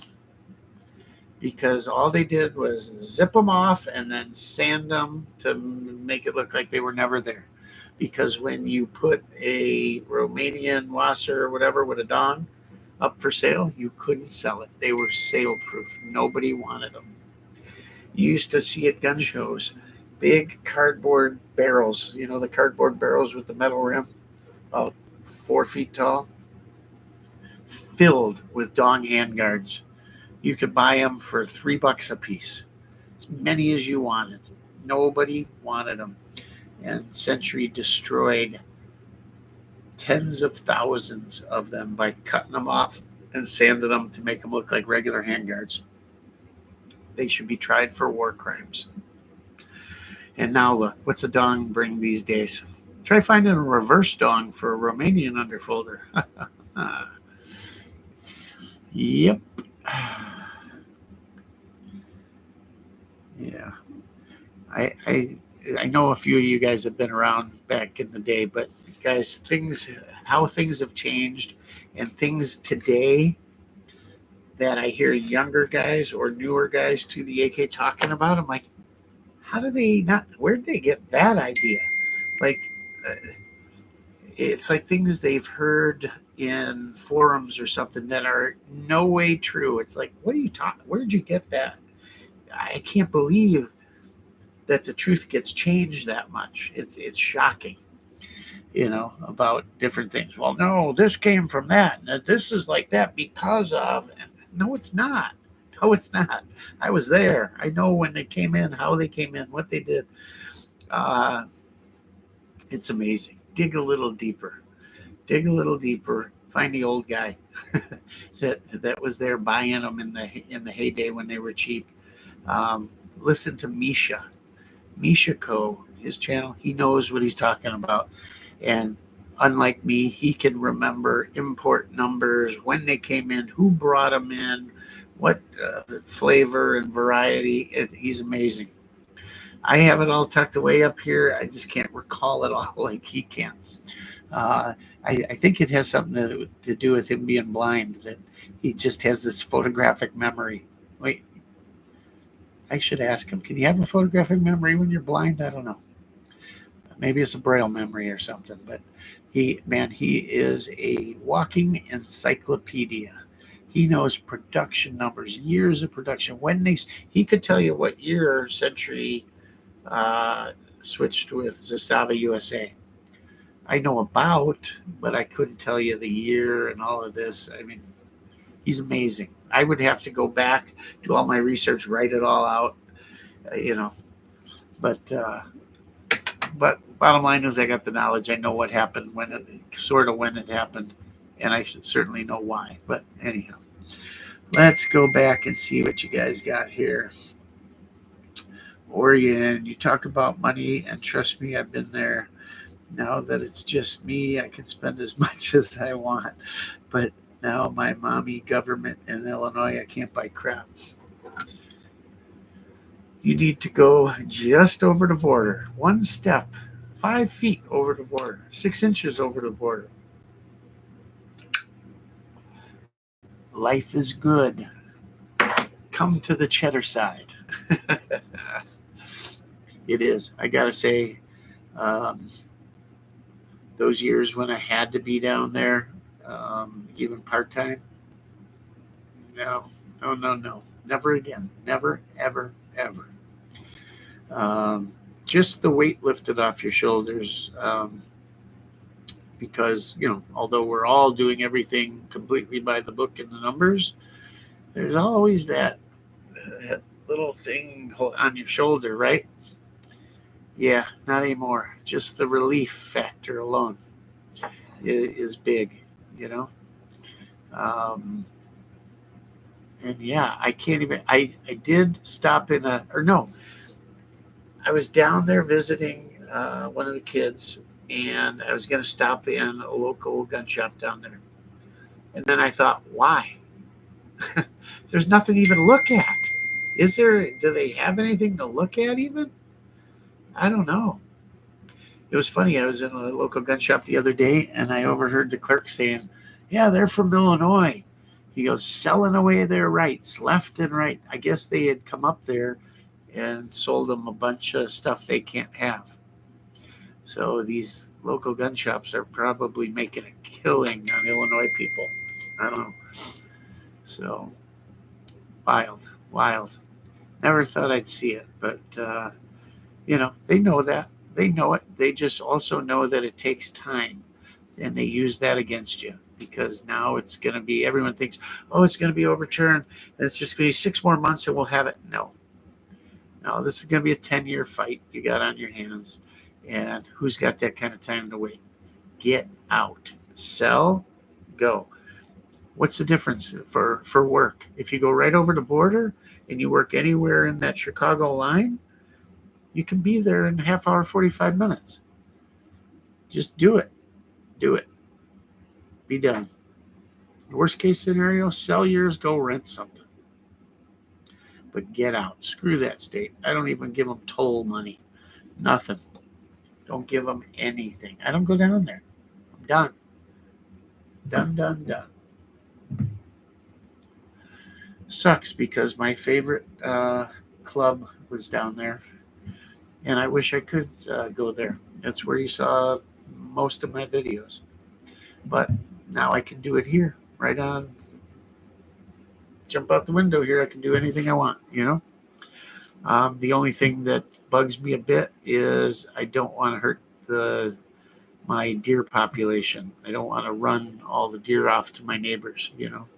because all they did was zip them off and then sand them to make it look like they were never there. Because when you put a Romanian Wasser or whatever with a dong up for sale, you couldn't sell it. They were sale proof. Nobody wanted them. You used to see at gun shows big cardboard barrels, the cardboard barrels with the metal rim, about 4 feet tall, filled with dong handguards. You could buy them for $3 a piece, as many as you wanted. Nobody wanted them. And Century destroyed tens of thousands of them by cutting them off and sanding them to make them look like regular handguards. They should be tried for war crimes. And now look, what's a dong bring these days? Try finding a reverse dong for a Romanian underfolder. Yep. Yeah. I know a few of you guys have been around back in the day, but guys, how things have changed, and things today that I hear younger guys or newer guys to the AK talking about, I'm like, how do they not, where did they get that idea? Like, it's like things they've heard in forums or something that are no way true. It's like, what are you talking, where did you get that? I can't believe that the truth gets changed that much. It's shocking, about different things. Well, no, this came from that. And this is like that because of. No, it's not. No, it's not. I was there. I know when they came in, how they came in, what they did. It's amazing. dig a little deeper. Dig a little deeper. Find the old guy that was there buying them in the heyday when they were cheap. Listen to Misha Co. His channel. He knows what he's talking about, and unlike me, he can remember import numbers, when they came in, who brought them in, what flavor and variety. He's amazing. I have it all tucked away up here. I just can't recall it all like he can. I think it has something to do with him being blind, that he just has this photographic memory. Wait, I should ask him, can you have a photographic memory when you're blind? I don't know. Maybe it's a braille memory or something, but he is a walking encyclopedia. He knows production numbers, years of production. He could tell you what year Century switched with Zastava USA. I know about, but I couldn't tell you the year and all of this. I mean, he's amazing. I would have to go back, do all my research, write it all out, But bottom line is, I got the knowledge. I know what happened when it happened, and I should certainly know why. But anyhow, let's go back and see what you guys got here. Oregon, you talk about money, and trust me, I've been there. Now that it's just me, I can spend as much as I want. But now my mommy government in Illinois, I can't buy crap. You need to go just over the border. One step, 5 feet over the border, 6 inches over the border. Life is good. Come to the cheddar side. It is. I got to say, those years when I had to be down there, even part-time, no. Never again. Never, ever, ever. Just the weight lifted off your shoulders, because, although we're all doing everything completely by the book and the numbers, there's always that little thing on your shoulder, right? Yeah, not anymore. Just the relief factor alone is big, and yeah, I can't even, I did stop in I was down there visiting one of the kids, and I was going to stop in a local gun shop down there. And then I thought, why? There's nothing even to look at. Is there? Do they have anything to look at even? I don't know. It was funny. I was in a local gun shop the other day, and I overheard the clerk saying, yeah, they're from Illinois. He goes, selling away their rights left and right. I guess they had come up there and sold them a bunch of stuff they can't have. So these local gun shops are probably making a killing on Illinois people. I don't know. So wild. Never thought I'd see it, but they know that. They know it. They just also know that it takes time, and they use that against you, because now it's going to be, everyone thinks, oh, it's going to be overturned, and it's just going to be 6 more months and we'll have it. No, this is going to be a 10-year fight you got on your hands, and who's got that kind of time to wait? Get out. Sell. Go. What's the difference for work? If you go right over the border and you work anywhere in that Chicago line, you can be there in a half hour, 45 minutes. Just do it. Be done. Worst case scenario, sell yours, go rent something. But get out. Screw that state. I don't even give them toll money. Nothing. Don't give them anything. I don't go down there. I'm done. Done. Sucks, because my favorite club was down there, and I wish I could go there. That's where you saw most of my videos. But now I can do it here, right on. Jump out the window here. I can do anything I want, The only thing that bugs me a bit is I don't want to hurt my deer population. I don't want to run all the deer off to my neighbors,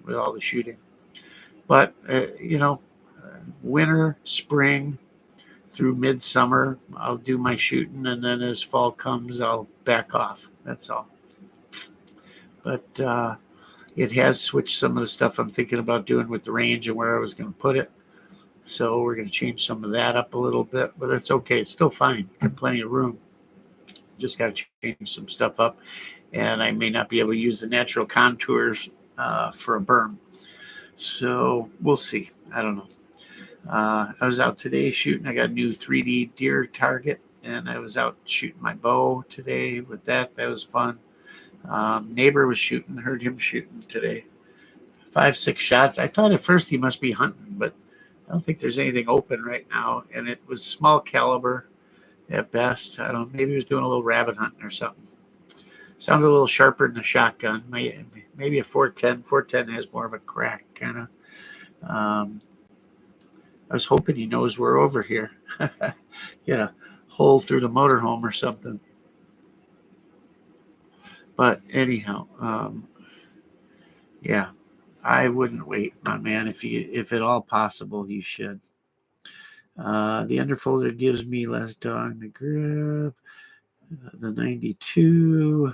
with all the shooting. But, winter, spring, through midsummer, I'll do my shooting, and then as fall comes, I'll back off. That's all. But it has switched some of the stuff I'm thinking about doing with the range and where I was going to put it. So we're going to change some of that up a little bit, but it's okay. It's still fine. Got plenty of room. Just got to change some stuff up, and I may not be able to use the natural contours for a berm. So we'll see. I don't know. I was out today shooting. I got a new 3D deer target, and I was out shooting my bow today with that. That was fun. Neighbor was shooting. Heard him shooting today. 5-6 shots. I thought at first he must be hunting, but I don't think there's anything open right now. And it was small caliber at best. I don't know. Maybe he was doing a little rabbit hunting or something. Sounded a little sharper than a shotgun. Maybe a 410. 410 has more of a crack, kind of. I was hoping he knows we're over here. Get a hole through the motorhome or something. But anyhow, yeah, I wouldn't wait, my man. If at all possible, you should. The underfolder gives me less dog to grab. The 92.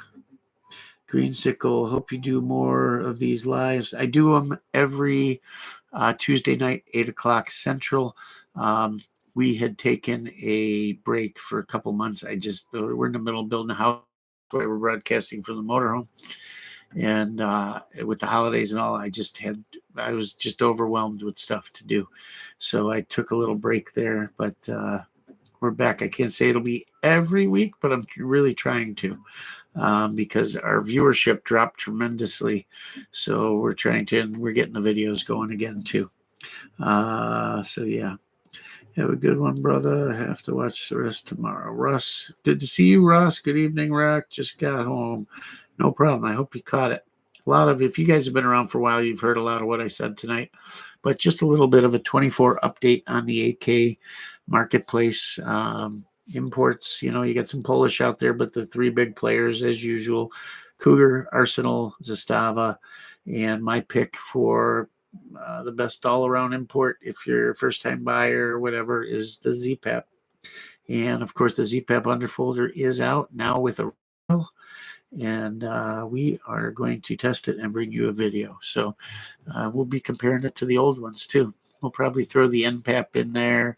Greensicle, hope you do more of these lives. I do them every Tuesday night, 8 o'clock Central. We had taken a break for a couple months. We're in the middle of building a house where we're broadcasting from the motorhome. And with the holidays and all, I was just overwhelmed with stuff to do. So I took a little break there, but we're back. I can't say it'll be every week, but I'm really trying to. Because our viewership dropped tremendously. So we're getting the videos going again too. So yeah, have a good one, brother. I have to watch the rest tomorrow. Russ, good to see you, Russ. Good evening, Rock. Just got home. No problem. I hope you caught it. If you guys have been around for a while, you've heard a lot of what I said tonight, but just a little bit of a 24 update on the AK marketplace. Imports, you got some Polish out there, but the three big players as usual: Cougar, Arsenal, Zastava, and my pick for the best all-around import, if you're a first-time buyer or whatever, is the ZPAP. And of course the ZPAP underfolder is out now with a rail, and we are going to test it and bring you a video. So we'll be comparing it to the old ones too. We'll probably throw the NPAP in there.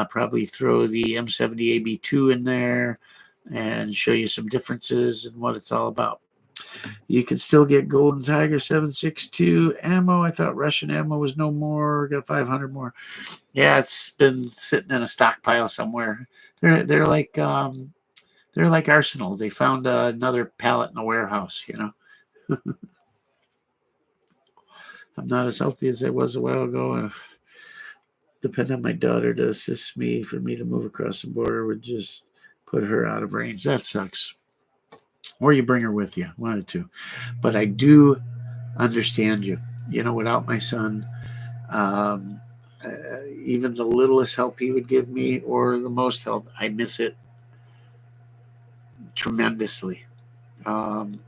Probably throw the M70AB2 in there and show you some differences and what it's all about. You can still get Golden Tiger 7.62 ammo. I thought Russian ammo was no more. Got 500 more. Yeah, it's been sitting in a stockpile somewhere. They're like Arsenal. They found another pallet in a warehouse. I'm not as healthy as I was a while ago. Depend on my daughter to assist me. For me to move across the border would just put her out of range. That sucks. Or you bring her with you, one of the two. But I do understand you. Without my son, even the littlest help he would give me or the most help, I miss it tremendously.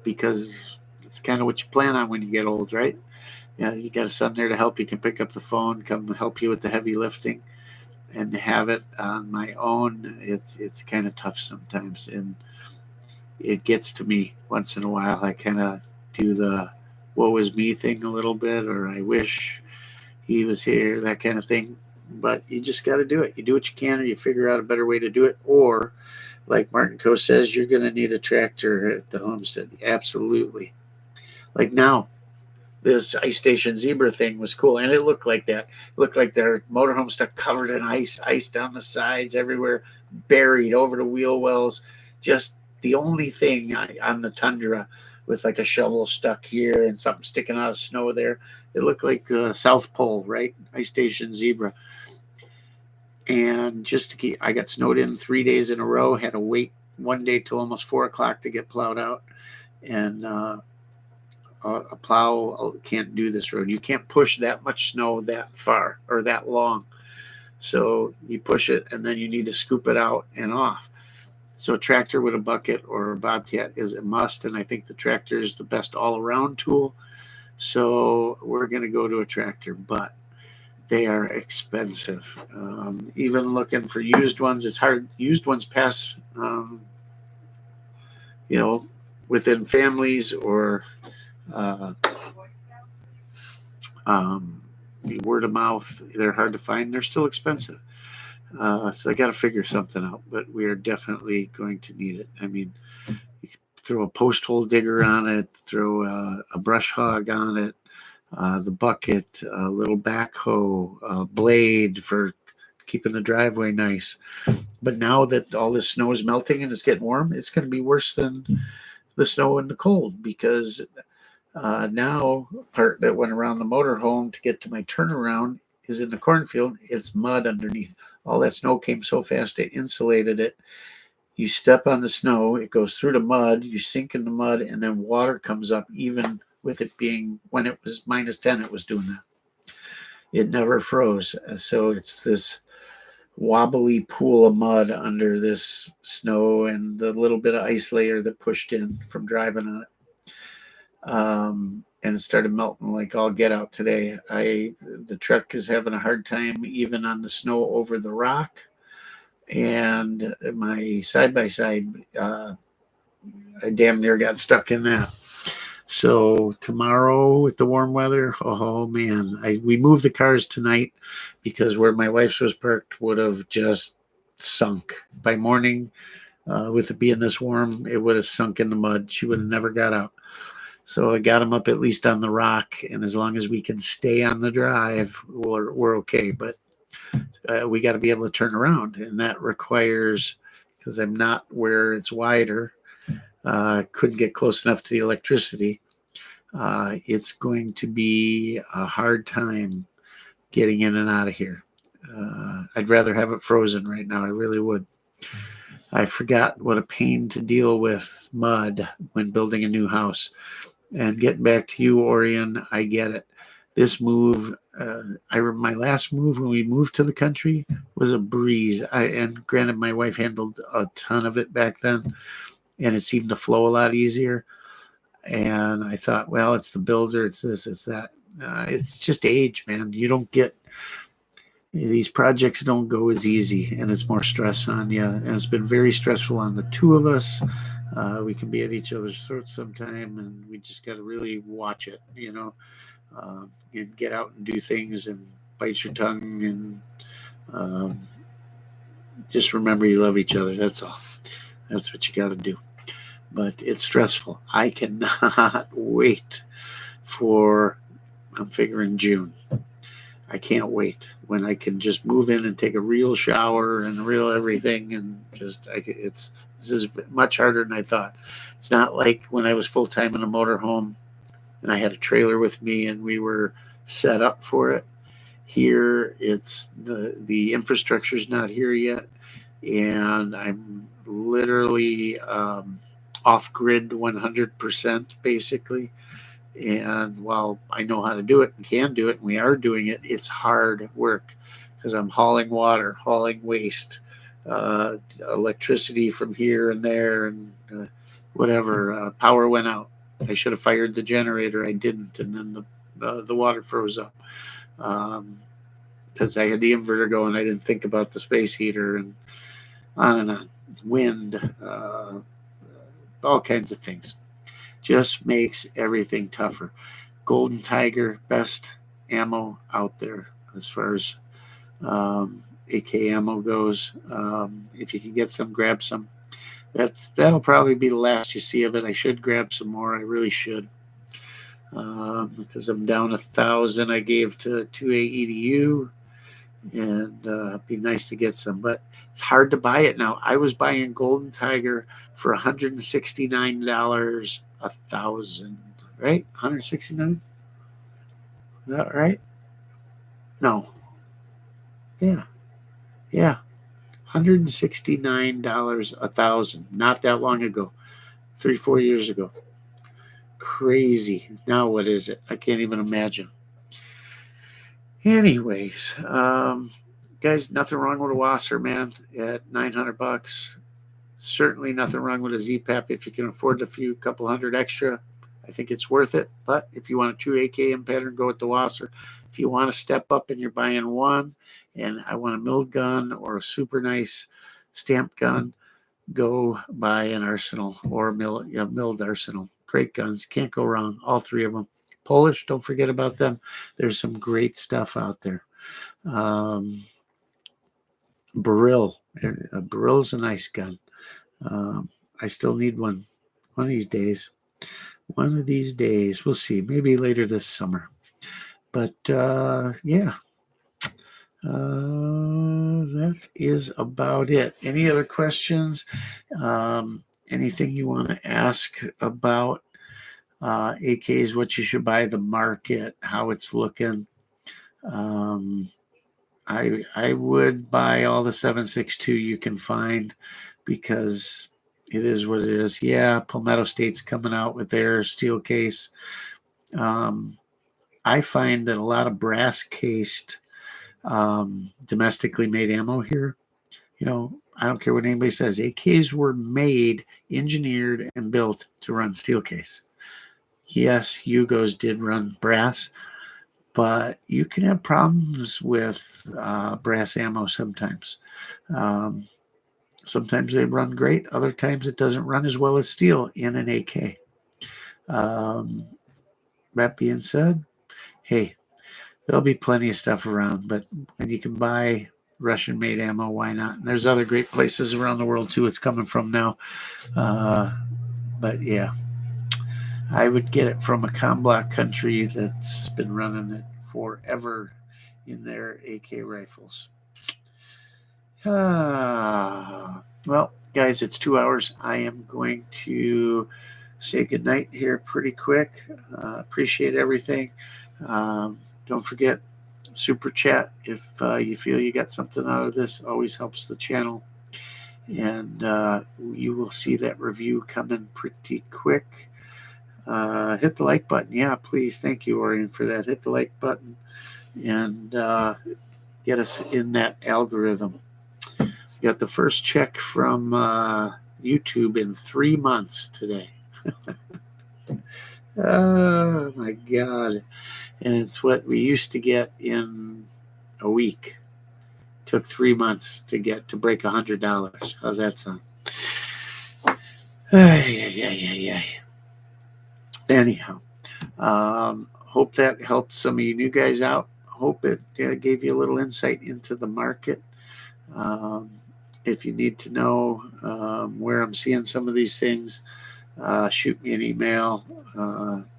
Because it's kind of what you plan on when you get old, right? Yeah, you got a son there to help. You can pick up the phone, come help you with the heavy lifting, and to have it on my own, it's kind of tough sometimes, and it gets to me once in a while. I kind of do the "woe was me" thing a little bit, or I wish he was here, that kind of thing. But you just got to do it. You do what you can, or you figure out a better way to do it, or like Martin Coe says, you're going to need a tractor at the homestead. Absolutely. Like now, this ice station zebra thing was cool, and it looked like that. It looked like their motorhome stuck covered in ice down the sides, everywhere, buried over the wheel wells. Just the only thing on the tundra with like a shovel stuck here and something sticking out of snow there. It looked like the South Pole, right? Ice station zebra. And I got snowed in 3 days in a row. Had to wait one day till almost 4 o'clock to get plowed out, and a plow can't do this road. You can't push that much snow that far or that long. So you push it, and then you need to scoop it out and off. So a tractor with a bucket or a bobcat is a must, and I think the tractor is the best all-around tool. So we're going to go to a tractor, but They are expensive. Even looking for used ones, it's hard. Used ones pass, within families or word of mouth. They're hard to find. They're still expensive. So I got to figure something out, but we are definitely going to need it. I mean, you throw a post hole digger on it, throw a brush hog on it, the bucket, a little backhoe, a blade for keeping the driveway nice. But now that all this snow is melting and it's getting warm, it's going to be worse than the snow and the cold, because now part that went around the motorhome to get to my turnaround is in the cornfield. It's mud underneath. All that snow came so fast it insulated it. You step on the snow, it goes through the mud, you sink in the mud, and then water comes up. Even with it being, when it was -10, it was doing that. It never froze. So it's this wobbly pool of mud under this snow and the little bit of ice layer that pushed in from driving on it. And it started melting like all get out today. The truck is having a hard time even on the snow over the rock. And my side-by-side, I damn near got stuck in that. So tomorrow with the warm weather, oh man, we moved the cars tonight because where my wife's was parked would have just sunk. By morning, with it being this warm, it would have sunk in the mud. She would have never got out. So I got them up at least on the rock, and as long as we can stay on the drive, we're okay. But we got to be able to turn around, and that requires, because I'm not where it's wider, couldn't get close enough to the electricity. It's going to be a hard time getting in and out of here. I'd rather have it frozen right now. I really would. I forgot what a pain to deal with mud when building a new house. And getting back to you, Orion, I get it. This move, my last move when we moved to the country was a breeze. And granted, my wife handled a ton of it back then, and it seemed to flow a lot easier. And I thought, well, it's the builder, it's this, it's that. It's just age, man. You don't get, these projects don't go as easy, and it's more stress on you. And it's been very stressful on the two of us. We can be at each other's throats sometime, and we just got to really watch it, and get out and do things and bite your tongue and just remember you love each other. That's all. That's what you got to do. But it's stressful. I cannot wait for, I'm figuring June. I can't wait when I can just move in and take a real shower and real everything, and just this is much harder than I thought. It's not like when I was full-time in a motorhome and I had a trailer with me and we were set up for it. Here, it's the infrastructure's not here yet, and I'm literally off-grid 100% basically. And while I know how to do it and can do it, and we are doing it, it's hard work because I'm hauling water, hauling waste, electricity from here and there, and whatever. Power went out. I should have fired the generator. I didn't, and then the water froze up because I had the inverter going. I didn't think about the space heater, and on. Wind, all kinds of things. Just makes everything tougher. Golden Tiger, best ammo out there as far as AK ammo goes. If you can get some, grab some. That'll probably be the last you see of it. I should grab some more. I really should, because I'm down 1,000. I gave to 2A EDU, and it'd be nice to get some, but it's hard to buy it now. I was buying Golden Tiger for $169 1,000, right? 169? Is that right? No. Yeah. $169 1,000. Not that long ago. 3-4 years ago. Crazy. Now what is it? I can't even imagine. Anyways, guys, nothing wrong with a Wasser, man, at $900. Certainly nothing wrong with a Z-PAP if you can afford a couple hundred extra. I think it's worth it. But if you want a true AKM pattern, go with the Wasser. If you want to step up and you're buying one, and I want a milled gun or a super nice stamped gun, go buy an Arsenal or a milled Arsenal. Great guns. Can't go wrong. All three of them. Polish, don't forget about them. There's some great stuff out there. Baril. A Baril's a nice gun. I still need one of these days. One of these days. We'll see. Maybe later this summer. But yeah. That is about it. Any other questions? Anything you want to ask about AKs, what you should buy, the market, how it's looking? I would buy all the 7.62 you can find because it is what it is. Yeah, Palmetto State's coming out with their steel case. I find that a lot of brass cased domestically made ammo here, I don't care what anybody says, AKs were made, engineered, and built to run steel case. Yes, Yugos did run brass, but you can have problems with brass ammo sometimes. Sometimes they run great. Other times it doesn't run as well as steel in an AK. That being said, hey, there'll be plenty of stuff around, but when you can buy Russian-made ammo, why not? And there's other great places around the world, too, it's coming from now. But, yeah, I would get it from a comblock country that's been running it forever in their AK rifles. Well, guys, it's 2 hours. I am going to say goodnight here pretty quick. Appreciate everything. Don't forget, super chat if you feel you got something out of this. Always helps the channel. And you will see that review coming pretty quick. Hit the like button. Yeah, please. Thank you, Orion, for that. Hit the like button and get us in that algorithm. We got the first check from YouTube in 3 months today. Oh, my God. And it's what we used to get in a week. Took 3 months to break $100. How's that sound? Anyhow, hope that helped some of you new guys out. Hope it gave you a little insight into the market. If you need to know where I'm seeing some of these things, shoot me an email,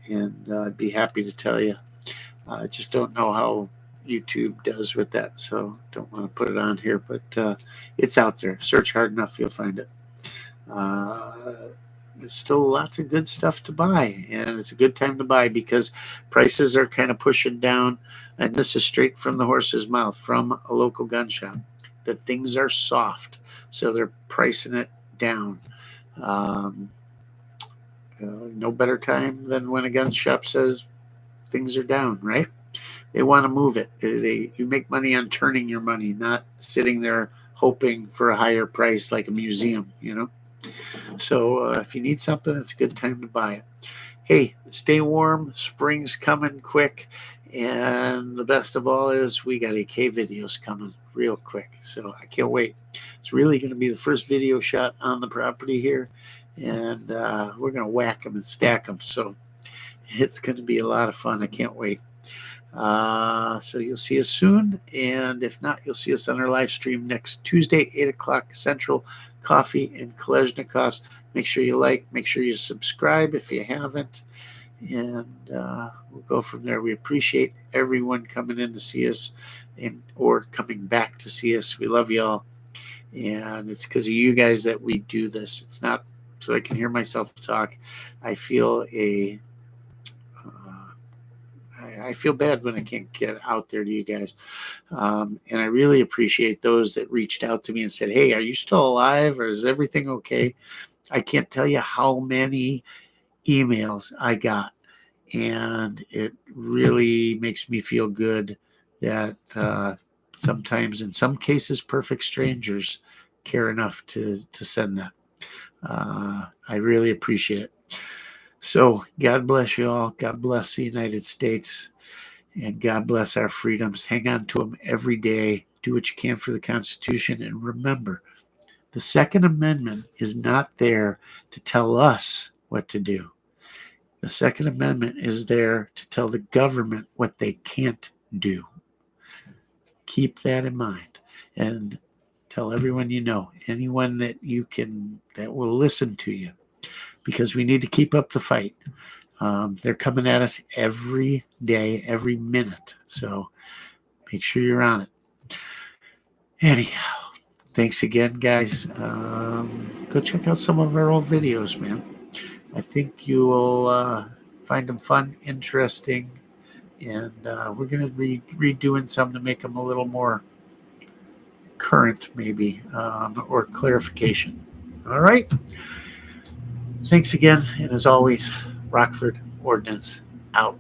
and I'd be happy to tell you. I just don't know how YouTube does with that, so don't want to put it on here, but it's out there. Search hard enough, you'll find it. There's still lots of good stuff to buy, and it's a good time to buy because prices are kind of pushing down, and this is straight from the horse's mouth from a local gun shop. The things are soft, so they're pricing it down. No better time than when a gun shop says things are down, right? They want to move it. You make money on turning your money, not sitting there hoping for a higher price like a museum, So if you need something, it's a good time to buy it. Hey, stay warm. Spring's coming quick. And the best of all is we got AK videos coming real quick. So I can't wait. It's really going to be the first video shot on the property here. And we're going to whack them and stack them. So it's going to be a lot of fun. I can't wait. So you'll see us soon. And if not, you'll see us on our live stream next Tuesday, 8 o'clock Central. Koffee and Kalashnikovs. Make sure you like, make sure you subscribe if you haven't, and we'll go from there. We appreciate everyone coming in to see us or coming back to see us. We love y'all, and it's because of you guys that we do this. It's not so I can hear myself talk. I feel I feel bad when I can't get out there to you guys. And I really appreciate those that reached out to me and said, hey, are you still alive or is everything okay? I can't tell you how many emails I got. And it really makes me feel good that sometimes, in some cases, perfect strangers care enough to send that. I really appreciate it. So God bless you all. God bless the United States. And God bless our freedoms. Hang on to them every day. Do what you can for the Constitution. And remember, the Second Amendment is not there to tell us what to do. The Second Amendment is there to tell the government what they can't do. Keep that in mind. And tell everyone you know, anyone that you can, that will listen to you, because we need to keep up the fight. They're coming at us every day, every minute. So make sure you're on it. Anyhow, thanks again, guys. Go check out some of our old videos, man. I think you will find them fun, interesting, and we're going to be redoing some to make them a little more current, maybe, or clarification. All right. Thanks again, and as always, Rockford Ordnance out.